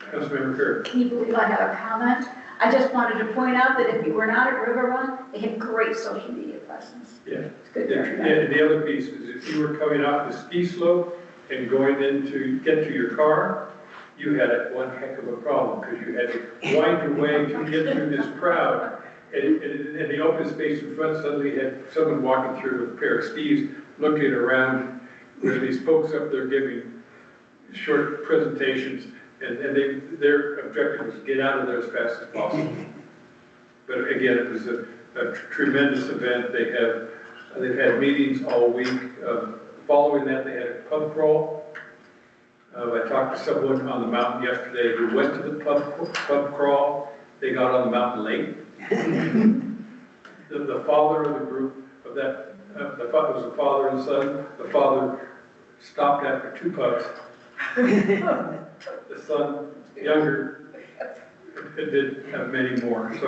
Councilmember Kerr.
Can you believe I have a comment? I just wanted to point out that if you were not at River Run, they had great social media presence.
Yeah.
It's good.
Yeah, the other piece is if you were coming off the ski slope and going in to get to your car, you had one heck of a problem because you had to wind your way to get through this crowd. And the open space in front suddenly had someone walking through with a pair of skis, looking around There are these folks up there giving short presentations, and their objective was get out of there as fast as possible. But again, it was a tremendous event. They've had meetings all week. Following that, they had a pub crawl. I talked to someone on the mountain yesterday who went to the pub crawl. They got on the mountain late. The father of the group of that, it was a father and son. The father stopped after 2 pubs. The son, younger, did have many more. So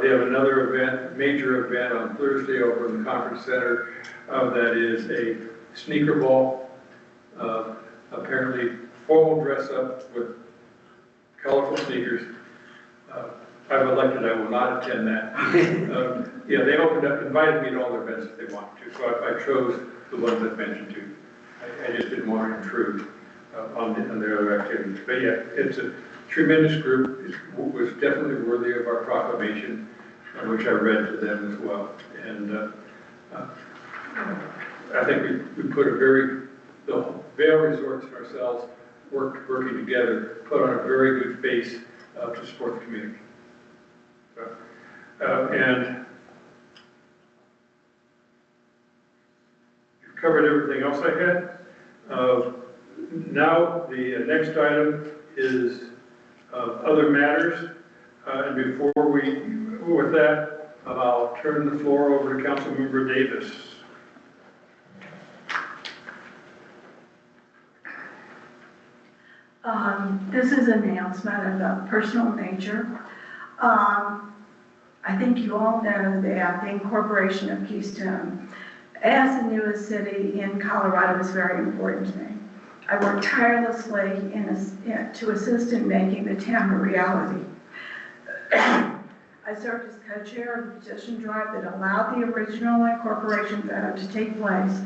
they have another event, major event on Thursday over in the conference center. That is a sneaker ball, apparently formal dress up with colorful sneakers. I've elected I will not attend that. Yeah, they invited me to all their events if they wanted to, so I chose the ones I've mentioned to. I just didn't want to intrude on their other activities. But yeah, it's a tremendous group. It was definitely worthy of our proclamation, which I read to them as well. And I think we put the Vail Resorts and ourselves working together, put on a very good face to support the community. And you've covered everything else I had. Now the next item is other matters. And with that, I'll turn the floor over to Councilmember Davis.
This is an announcement of a personal nature. I think you all know that the incorporation of Keystone as the newest city in Colorado is very important to me. I worked tirelessly to assist in making the town a reality. I served as co-chair of the petition drive that allowed the original incorporation vote to take place,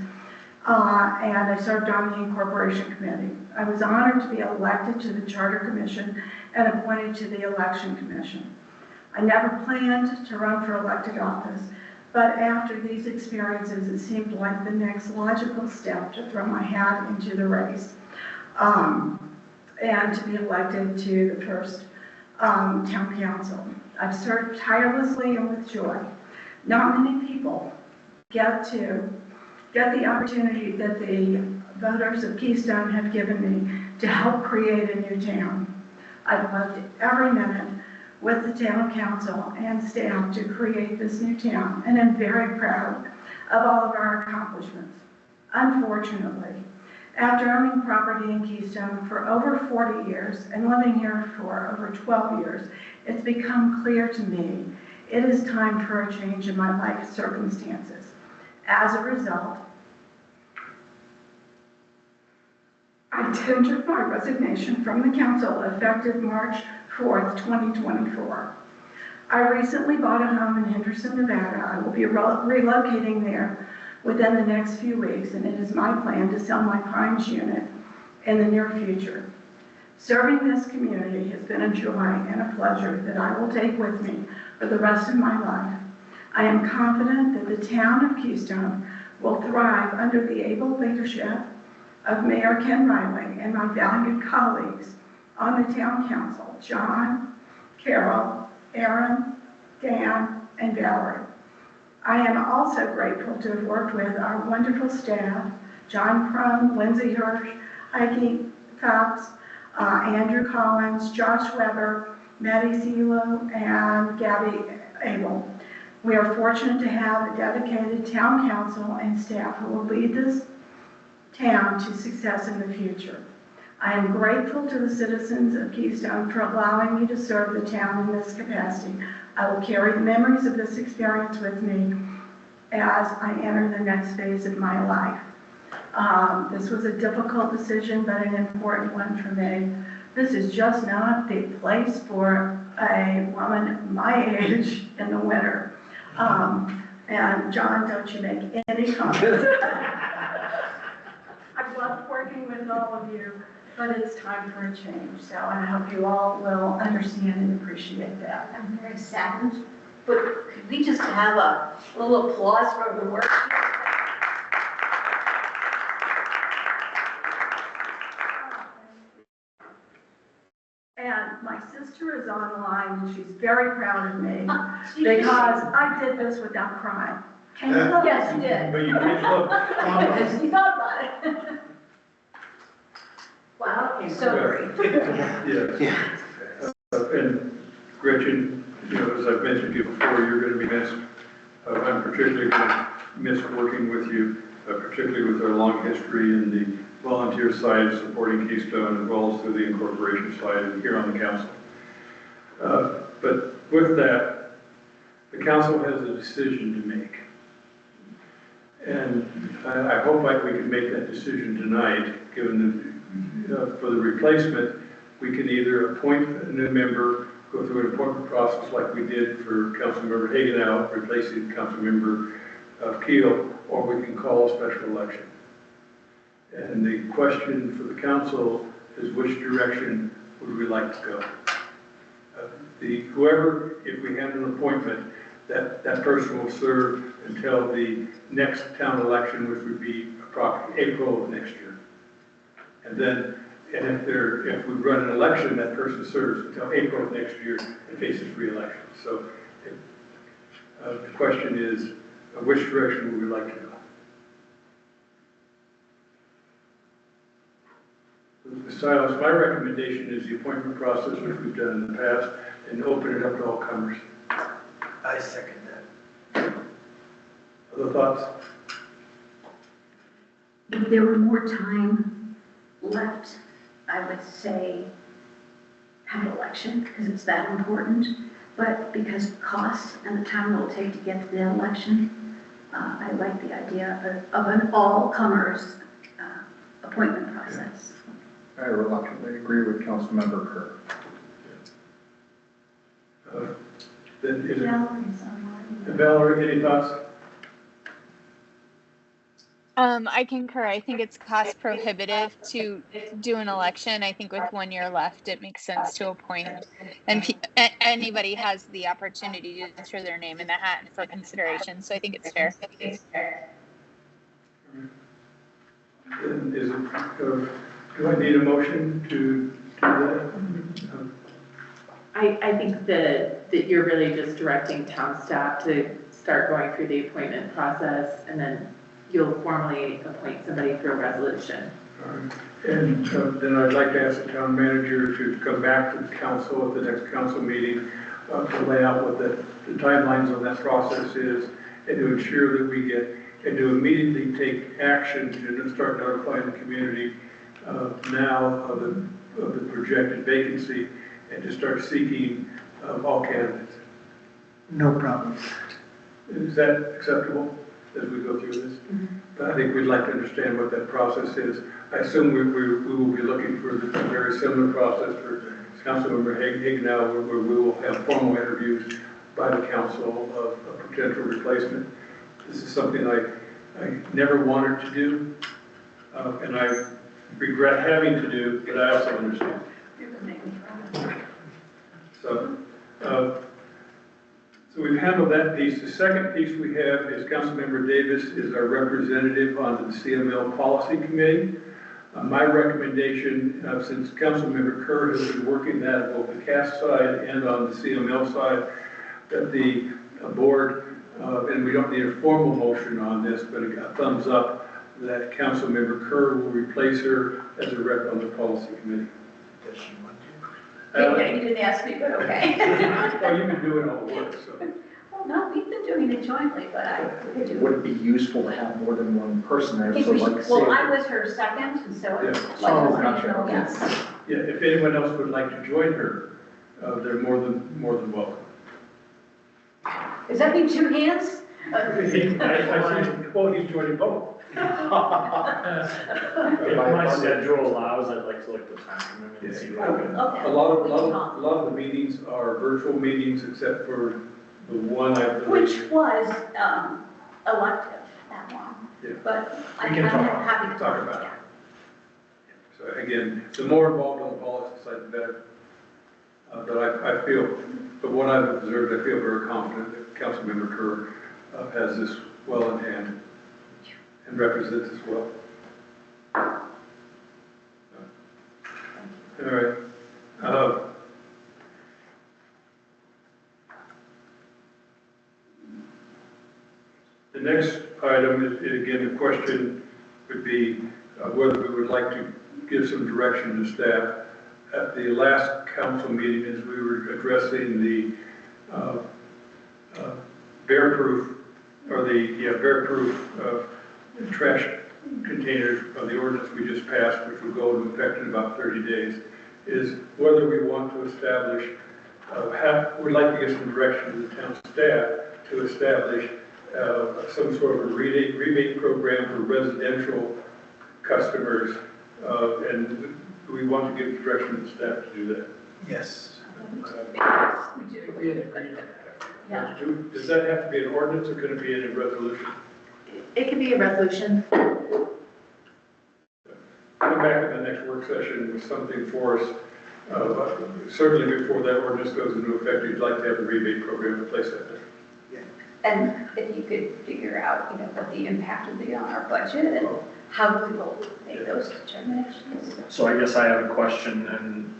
and I served on the incorporation committee. I was honored to be elected to the Charter Commission and appointed to the Election Commission. I never planned to run for elected office, but after these experiences, it seemed like the next logical step to throw my hat into the race and to be elected to the first town council. I've served tirelessly and with joy. Not many people get the opportunity that the voters of Keystone have given me to help create a new town. I've loved every minute with the town council and staff to create this new town, and I'm very proud of all of our accomplishments. Unfortunately, after owning property in Keystone for over 40 years and living here for over 12 years, it's become clear to me it is time for a change in my life circumstances. As a result, I tendered my resignation from the council effective March 4th, 2024. I recently bought a home in Henderson, Nevada. I will be relocating there within the next few weeks, and it is my plan to sell my Pines unit in the near future. Serving this community has been a joy and a pleasure that I will take with me for the rest of my life. I am confident that the town of Keystone will thrive under the able leadership of Mayor Ken Riley and my valued colleagues on the town council, John, Carol, Aaron, Dan, and Valerie. I am also grateful to have worked with our wonderful staff, John Crum, Lindsay Hirsch, Heike Cox, Andrew Collins, Josh Weber, Maddie Zelo, and Gabby Abel. We are fortunate to have a dedicated town council and staff who will lead this town to success in the future. I am grateful to the citizens of Keystone for allowing me to serve the town in this capacity. I will carry the memories of this experience with me as I enter the next phase of my life. This was a difficult decision, but an important one for me. This is just not the place for a woman my age in the winter. And John, don't you make any comments. I've loved working with all of you, but it's time for a change. So I hope you all will understand and appreciate that.
I'm very saddened, but could we just have a little applause for the work?
online, and she's very proud of me because I did this without crying. Can you look?
Yes, you did.
But you can't look.
You thought about it. Wow, so great.
Yes. And Gretchen, you know, as I've mentioned to you before, you're going to be missed. I'm particularly going to miss working with you, particularly with our long history in the volunteer side supporting Keystone, as well as through the incorporation side and here on the council. But with that, the council has a decision to make. And I hope we can make that decision tonight, given that for the replacement, we can either appoint a new member, go through an appointment process like we did for Councilmember Hagenow, replacing Councilmember Keel, or we can call a special election. And the question for the council is which direction would we like to go? Whoever, if we have an appointment, that person will serve until the next town election, which would be approximately April of next year. And then, if we run an election, that person serves until April of next year and faces re-election. So the question is, which direction would we like to go? Silence, my recommendation is the appointment process, which we've done in the past, and open it up to all comers.
I second that.
Other thoughts?
If there were more time left, I would say have an election because it's that important. But because of cost and the time it will take to get to the election, I like the idea of an all-comers appointment process.
I reluctantly agree with Councilmember Kerr.
Then is it, Valerie, any thoughts?
I concur. I think it's cost prohibitive to do an election. I think with 1 year left, it makes sense to appoint, and anybody has the opportunity to throw their name in the hat for consideration. So I think it's fair.
Then is it, do I need a motion to do that?
I think that you're really just directing town staff to start going through the appointment process, and then you'll formally appoint somebody through a resolution.
All right. And then I'd like to ask the town manager to come back to the council at the next council meeting to lay out what the timelines on that process is, and to ensure that we get, and to immediately take action to start notifying the community now of the projected vacancy, and to start seeking all candidates.
No problem.
Is that acceptable as we go through this?
Mm-hmm.
But I think we'd like to understand what that process is. I assume we will be looking for a very similar process for Councilmember Hagenow, where we will have formal interviews by the council of a potential replacement. This is something I never wanted to do, and I regret having to do, but I also understand. So we've handled that piece. The second piece we have is Councilmember Davis is our representative on the CML Policy Committee. My recommendation, since Councilmember Kerr has been working that at both the CAST side and on the CML side, that the board, and we don't need a formal motion on this, but a thumbs up, that Councilmember Kerr will replace her as a rep on the Policy Committee.
Does she want to?
You didn't ask me, but okay.
Well, you've been doing all the work, so.
Well, no, we've been doing it jointly, but I do.
Would it be useful to have more than one person there?
I think
So
we
like,
should, well,
say-
I was her second, and so it's
Yeah.
like,
Oh, gotcha, okay.
yes.
Yeah, if anyone else would like to join her, they're more than welcome.
Does that mean two hands?
I see, well, he's joining both.
If my schedule allows, I'd like to look at the time and see what I can.
Okay.
A lot
We can
of the meetings are virtual meetings, except for the one I believe.
Which was elective, that one.
Yeah.
But
We
I'm
can talk
happy to
about
talk
it.
about it.
So again, the more involved on the policy side, the better. But I feel, but what I've observed, I feel very confident that Councilmember Kerr has this well in hand and represents us well. All right. next item is, again, the question would be whether we would like to give some direction to staff. At the last council meeting, as we were addressing the bear-proof, or the bear-proof trash containers of the ordinance we just passed, which will go into effect in about 30 days, is whether we want to establish, we'd like to give some direction to the town staff to establish some sort of a rebate program for residential customers, and we want to give direction to the staff to do that.
Yes.
Yeah.
Does that have to be an ordinance, or can it be in a resolution?
It could be a resolution.
Come back in the next work session with something for us. Certainly before that ordinance goes into effect, you'd like to have a rebate program in place that day.
And if you could figure out, what the impact would be on our budget and how we will make those determinations.
So I guess I have a question, and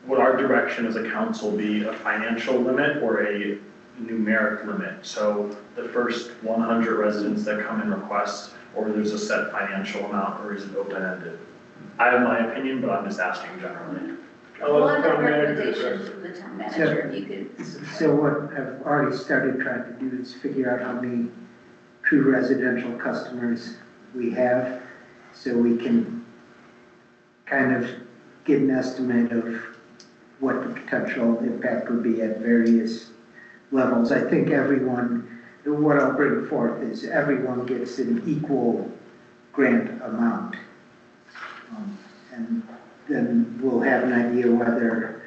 would our direction as a council be a financial limit or a numeric limit? So the first 100 residents that come and request, or there's a set financial amount, or is it open-ended? I have my opinion, but I'm just asking generally.
One of the recommendations from the town manager, if you could.
So what I've already started trying to do is figure out how many true residential customers we have, so we can kind of get an estimate of what the potential impact would be at various levels. I think what I'll bring forth is everyone gets an equal grant amount. And then we'll have an idea whether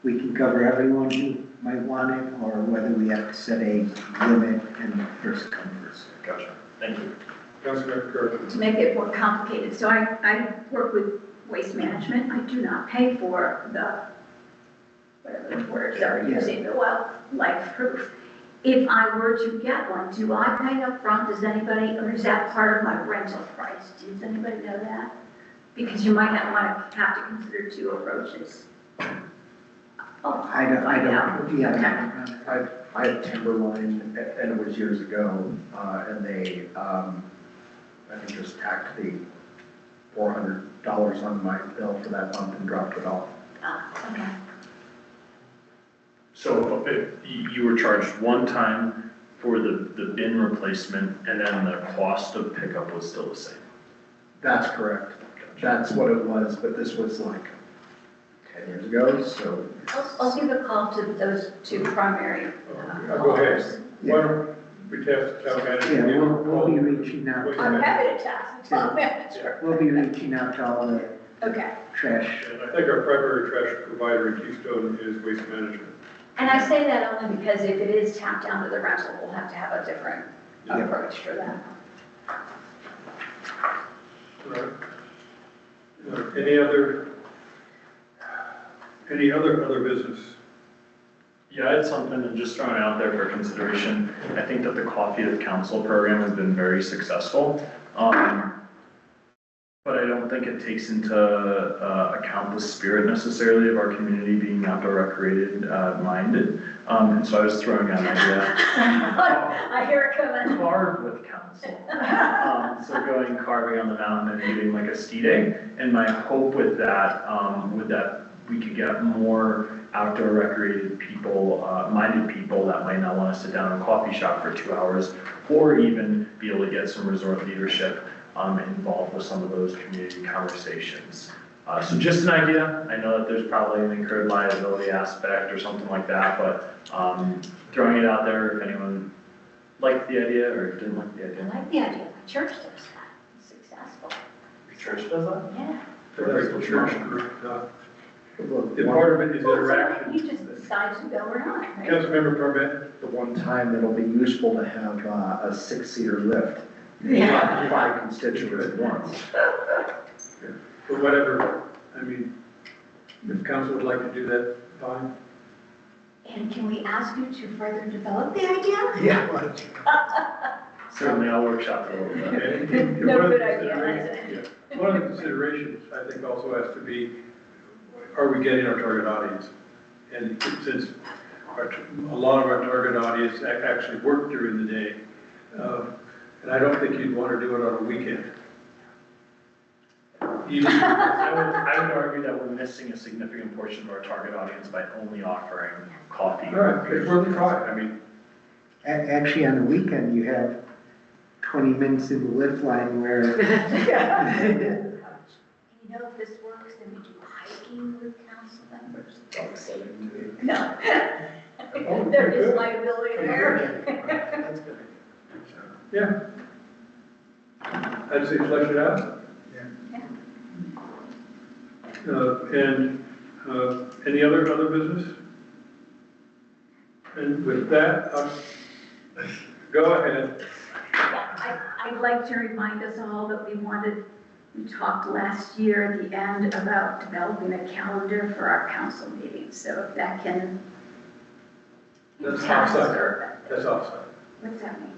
we can cover everyone who might want it, or whether we have to set a limit and first come first.
Gotcha. Thank you.
Councilmember Kerr.
To make it more complicated, so I work with waste management. I do not pay for whatever the words are using, the wildlife proof. If I were to get one, do I pay up front? Does anybody, or is that part of my rental price? Does anybody know that? Because you might not want to have to consider 2 approaches. Oh,
I don't, yeah.
Okay.
I had Timberline, and it was years ago, and they, I think just tacked the $400 on my bill for that month and dropped it off.
Okay.
So if you were charged one time for the bin replacement, and then the cost of pickup was still the same?
That's correct. That's what it was, but this was like 10 years ago, so.
I'll give a call to those 2 primary
Go ahead. Why don't we task the town manager?
Yeah, we'll be reaching out.
I'm happy to task the town manager.
We'll be reaching out to all the
Okay.
trash.
And I think our primary trash provider in Keystone is Waste Management.
And I say that only because if it is tapped down to the rental, we'll have to have a different approach for that.
All right. Any other business?
Yeah, I had something and just throwing it out there for consideration. I think that the Coffee of Council program has been very successful. But I don't think it takes into account the spirit necessarily of our community being outdoor recreated minded. And so I was throwing out an idea.
I hear it coming.
Carve with council. So going carving on the mountain and getting like a ski day. And my hope with that we could get more outdoor recreated people, minded people that might not want to sit down in a coffee shop for 2 hours, or even be able to get some resort leadership involved with some of those community conversations. So just an idea. I know that there's probably an incurred liability aspect or something like that, but throwing it out there if anyone liked the idea or didn't like the
I
idea.
like the idea. My church does that. It's successful.
Your church does that?
Yeah.
The church group. The part of it is interaction.
You just decide to go or not, right?
Councilmember Permit.
The one time it'll be useful to have a 6-seater lift.
Yeah.
5 constituents at once.
But whatever, I mean, if council would like to do that, fine.
And can we ask you to further develop the idea?
Yeah, why don't you?
Certainly I'll workshop it a little bit.
And
No,
one of the
good idea,
considerations- One of the considerations, I think, also has to be, are we getting our target audience? And since a lot of our target audience actually work during the day. And I don't think you'd want to do it on a weekend.
I would argue that we're missing a significant portion of our target audience by only offering coffee.
All right, it's worth a try. I mean,
Actually, on the weekend, you have 20 minutes in the lift line where,
You know, if this works, then we do hiking with council members. No.
Oh,
There
good.
is liability there.
That's good.
yeah. I'd say flesh it out. And any other business? And with that, go ahead.
Yeah, I'd like to remind us all that we talked last year at the end about developing a calendar for our council meetings, so if that can.
That's
pass
offsite.
or-
That's offsite.
What's that mean?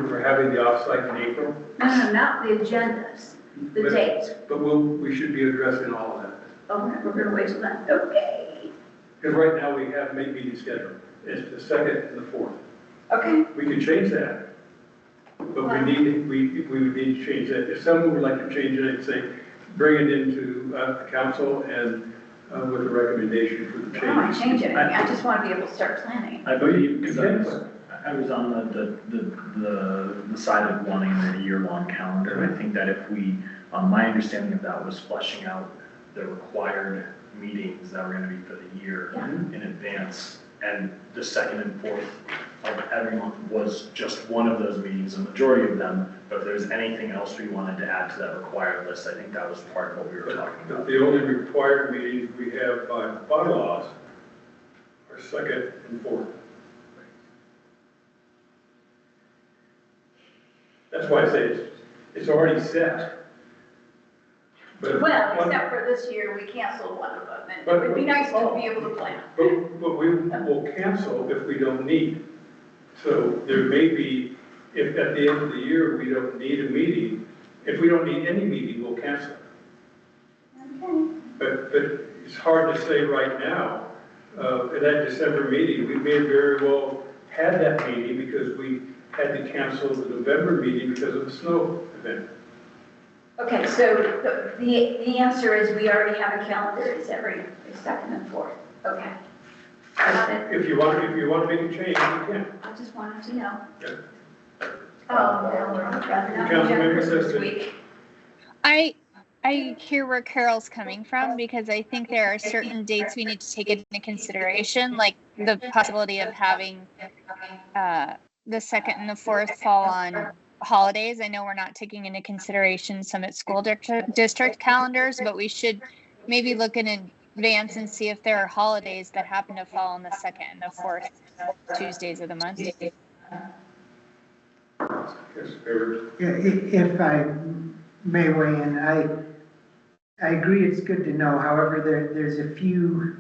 We're having the offsite in April.
No, not the agendas, the
But-
dates.
But we should be addressing all of that.
Oh, we're gonna wait till then, okay.
Because right now we have May meeting scheduled. It's the 2nd and the 4th.
Okay.
We could change that. But we would need to change that. If someone would like to change it, I'd say, bring it into the council and with a recommendation for the
I don't want
changes.
to change anything, I just want to be able to start planning.
I believe, because
Exactly.
I was on the side of wanting a year-long calendar. I think that if we, my understanding of that was fleshing out the required meetings that were gonna be for the year
Yeah.
in advance. And the 2nd and 4th of every month was just one of those meetings, a majority of them. But if there's anything else we wanted to add to that required list, I think that was part of what we were talking
But
about.
the only required meetings we have by bylaws are 2nd and 4th. That's why I say it's already set. But-
Well, except for this year, we canceled one of them, and it would be nice to be able to plan.
But we will cancel if we don't need. So there may be, if at the end of the year we don't need a meeting, if we don't need any meeting, we'll cancel.
Okay.
But it's hard to say right now. In that December meeting, we may very well had that meeting because we had to cancel the November meeting because of the snow event.
Okay, so the answer is we already have a calendar, it's every 2nd and 4th, okay. Got it.
If you want to make a change, you can.
I just wanted to know.
Yeah.
Oh, no, I'd rather not be
Councilmember
on Christmas
Sexton.
week.
I hear where Carol's coming from because I think there are certain dates we need to take into consideration, like the possibility of having the 2nd and the 4th fall on holidays. I know we're not taking into consideration Summit School District calendars, but we should maybe look in advance and see if there are holidays that happen to fall on the 2nd and the 4th Tuesdays of the month.
Yes, Eric.
yeah, if I may weigh in, I agree it's good to know. However, there's a few,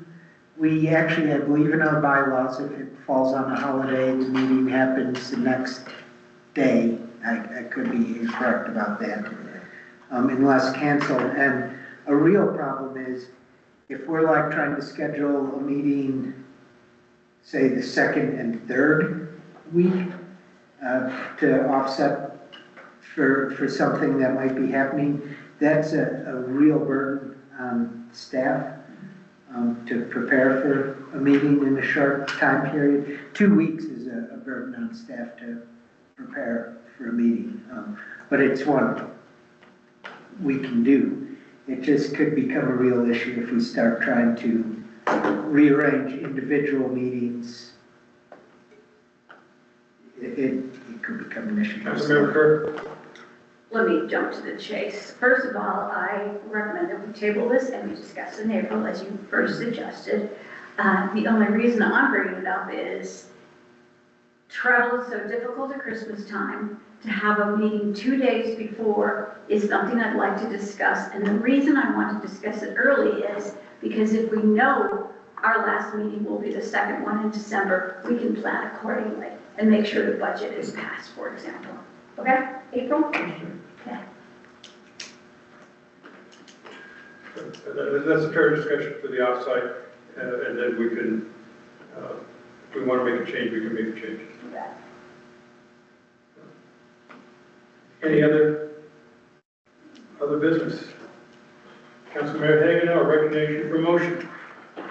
we actually, I believe in our bylaws, if it falls on a holiday, the meeting happens the next day. I could be incorrect about that, unless canceled. And a real problem is if we're like trying to schedule a meeting, say the 2nd and 3rd week, to offset for something that might be happening, that's a real burden on staff to prepare for a meeting in a short time period. 2 weeks is a burden on staff to prepare for a meeting, but it's one we can do. It just could become a real issue if we start trying to rearrange individual meetings. It could become an issue.
Councilmember Kerr.
Let me jump to the chase. First of all, I recommend that we table this and we discuss in April, as you first suggested. The only reason I'm bringing it up is travel is so difficult at Christmas time. To have a meeting 2 days before is something I'd like to discuss. And the reason I want to discuss it early is because if we know our last meeting will be the 2nd one in December, we can plan accordingly and make sure the budget is passed, for example. Okay, April? Okay.
That's a fair discussion for the offsite, and then we can If we want to make a change, we can make a change. Any other business? Councilman Hagan, recognition for motion.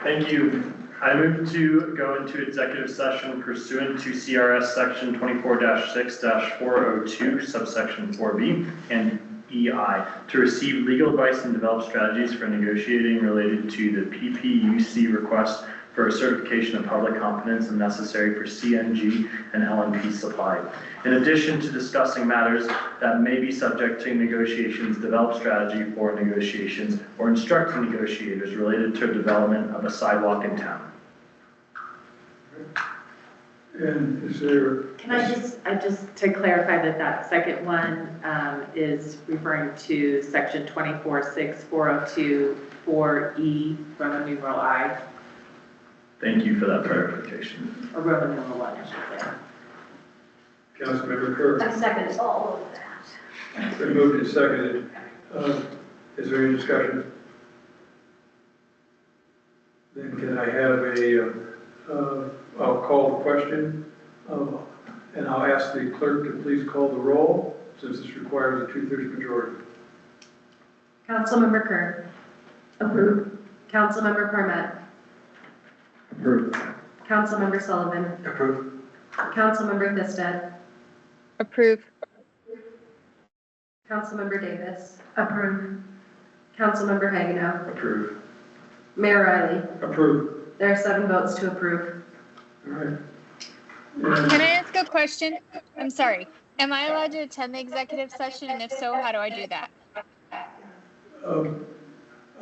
Thank you. I move to go into executive session pursuant to CRS section 24-6-402, subsection 4B and EI, to receive legal advice and develop strategies for negotiating related to the PPUC request for a certification of public competence and necessary for CNG and LNP supply. In addition to discussing matters that may be subject to negotiations, develop strategy for negotiations, or instruct negotiators related to development of a sidewalk in town.
And is there?
Can I just to clarify that second one is referring to section 24-6-402 4E, Roman numeral I,
Thank you for that clarification.
or Roman numeral 1, I should say.
Councilmember Kerr.
I second all of that.
Been moved and seconded. Is there any discussion? Then can I have I'll call the question, and I'll ask the clerk to please call the roll, since this requires a 2/3 majority.
Councilmember Kerr.
Approved.
Councilmember Parmet.
Approved.
Councilmember Sullivan.
Approved.
Councilmember Thisted.
Approve.
Councilmember Davis.
Approved.
Councilmember Hagenow.
Approved.
Mayor Riley.
Approved.
There are 7 votes to approve.
All right.
Can I ask a question? I'm sorry. Am I allowed to attend the executive session? And if so, how do I do that?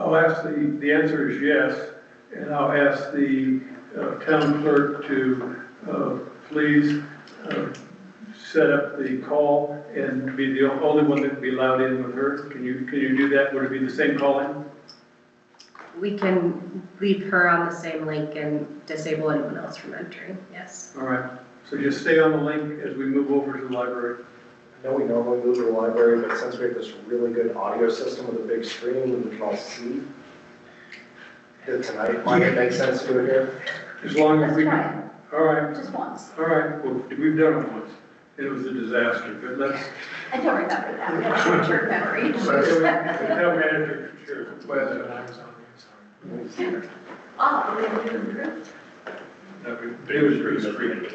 I'll ask the answer is yes, and I'll ask the town clerk to please set up the call and be the only one that can be allowed in with her. Can you do that? Would it be the same calling?
We can leave her on the same link and disable anyone else from entering, yes.
All right, so just stay on the link as we move over to the library.
I know we normally move to the library, but since we have this really good audio system with a big screen that we can all see, did tonight, might it make sense to do it here?
As long as
Let's
we
try
can. All right,
Just once.
all right, well, we've done it once. It was a disaster, but let's,
I don't remember that. We have a short-term memory.
the town manager, sure.
Well, when I was on there, sorry.
Oh, we have to improve.
But it was pretty screen.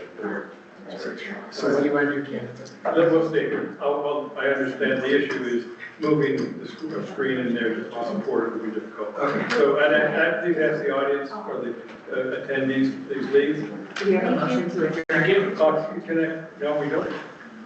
So what do you want to do, Candace?
Let's stay here. I understand the issue is moving the screen in there to support it will be difficult.
Okay.
So I think that's the audience or the attendees, please leave.
Do we have a motion to adjourn?
Again, can I, no, we don't.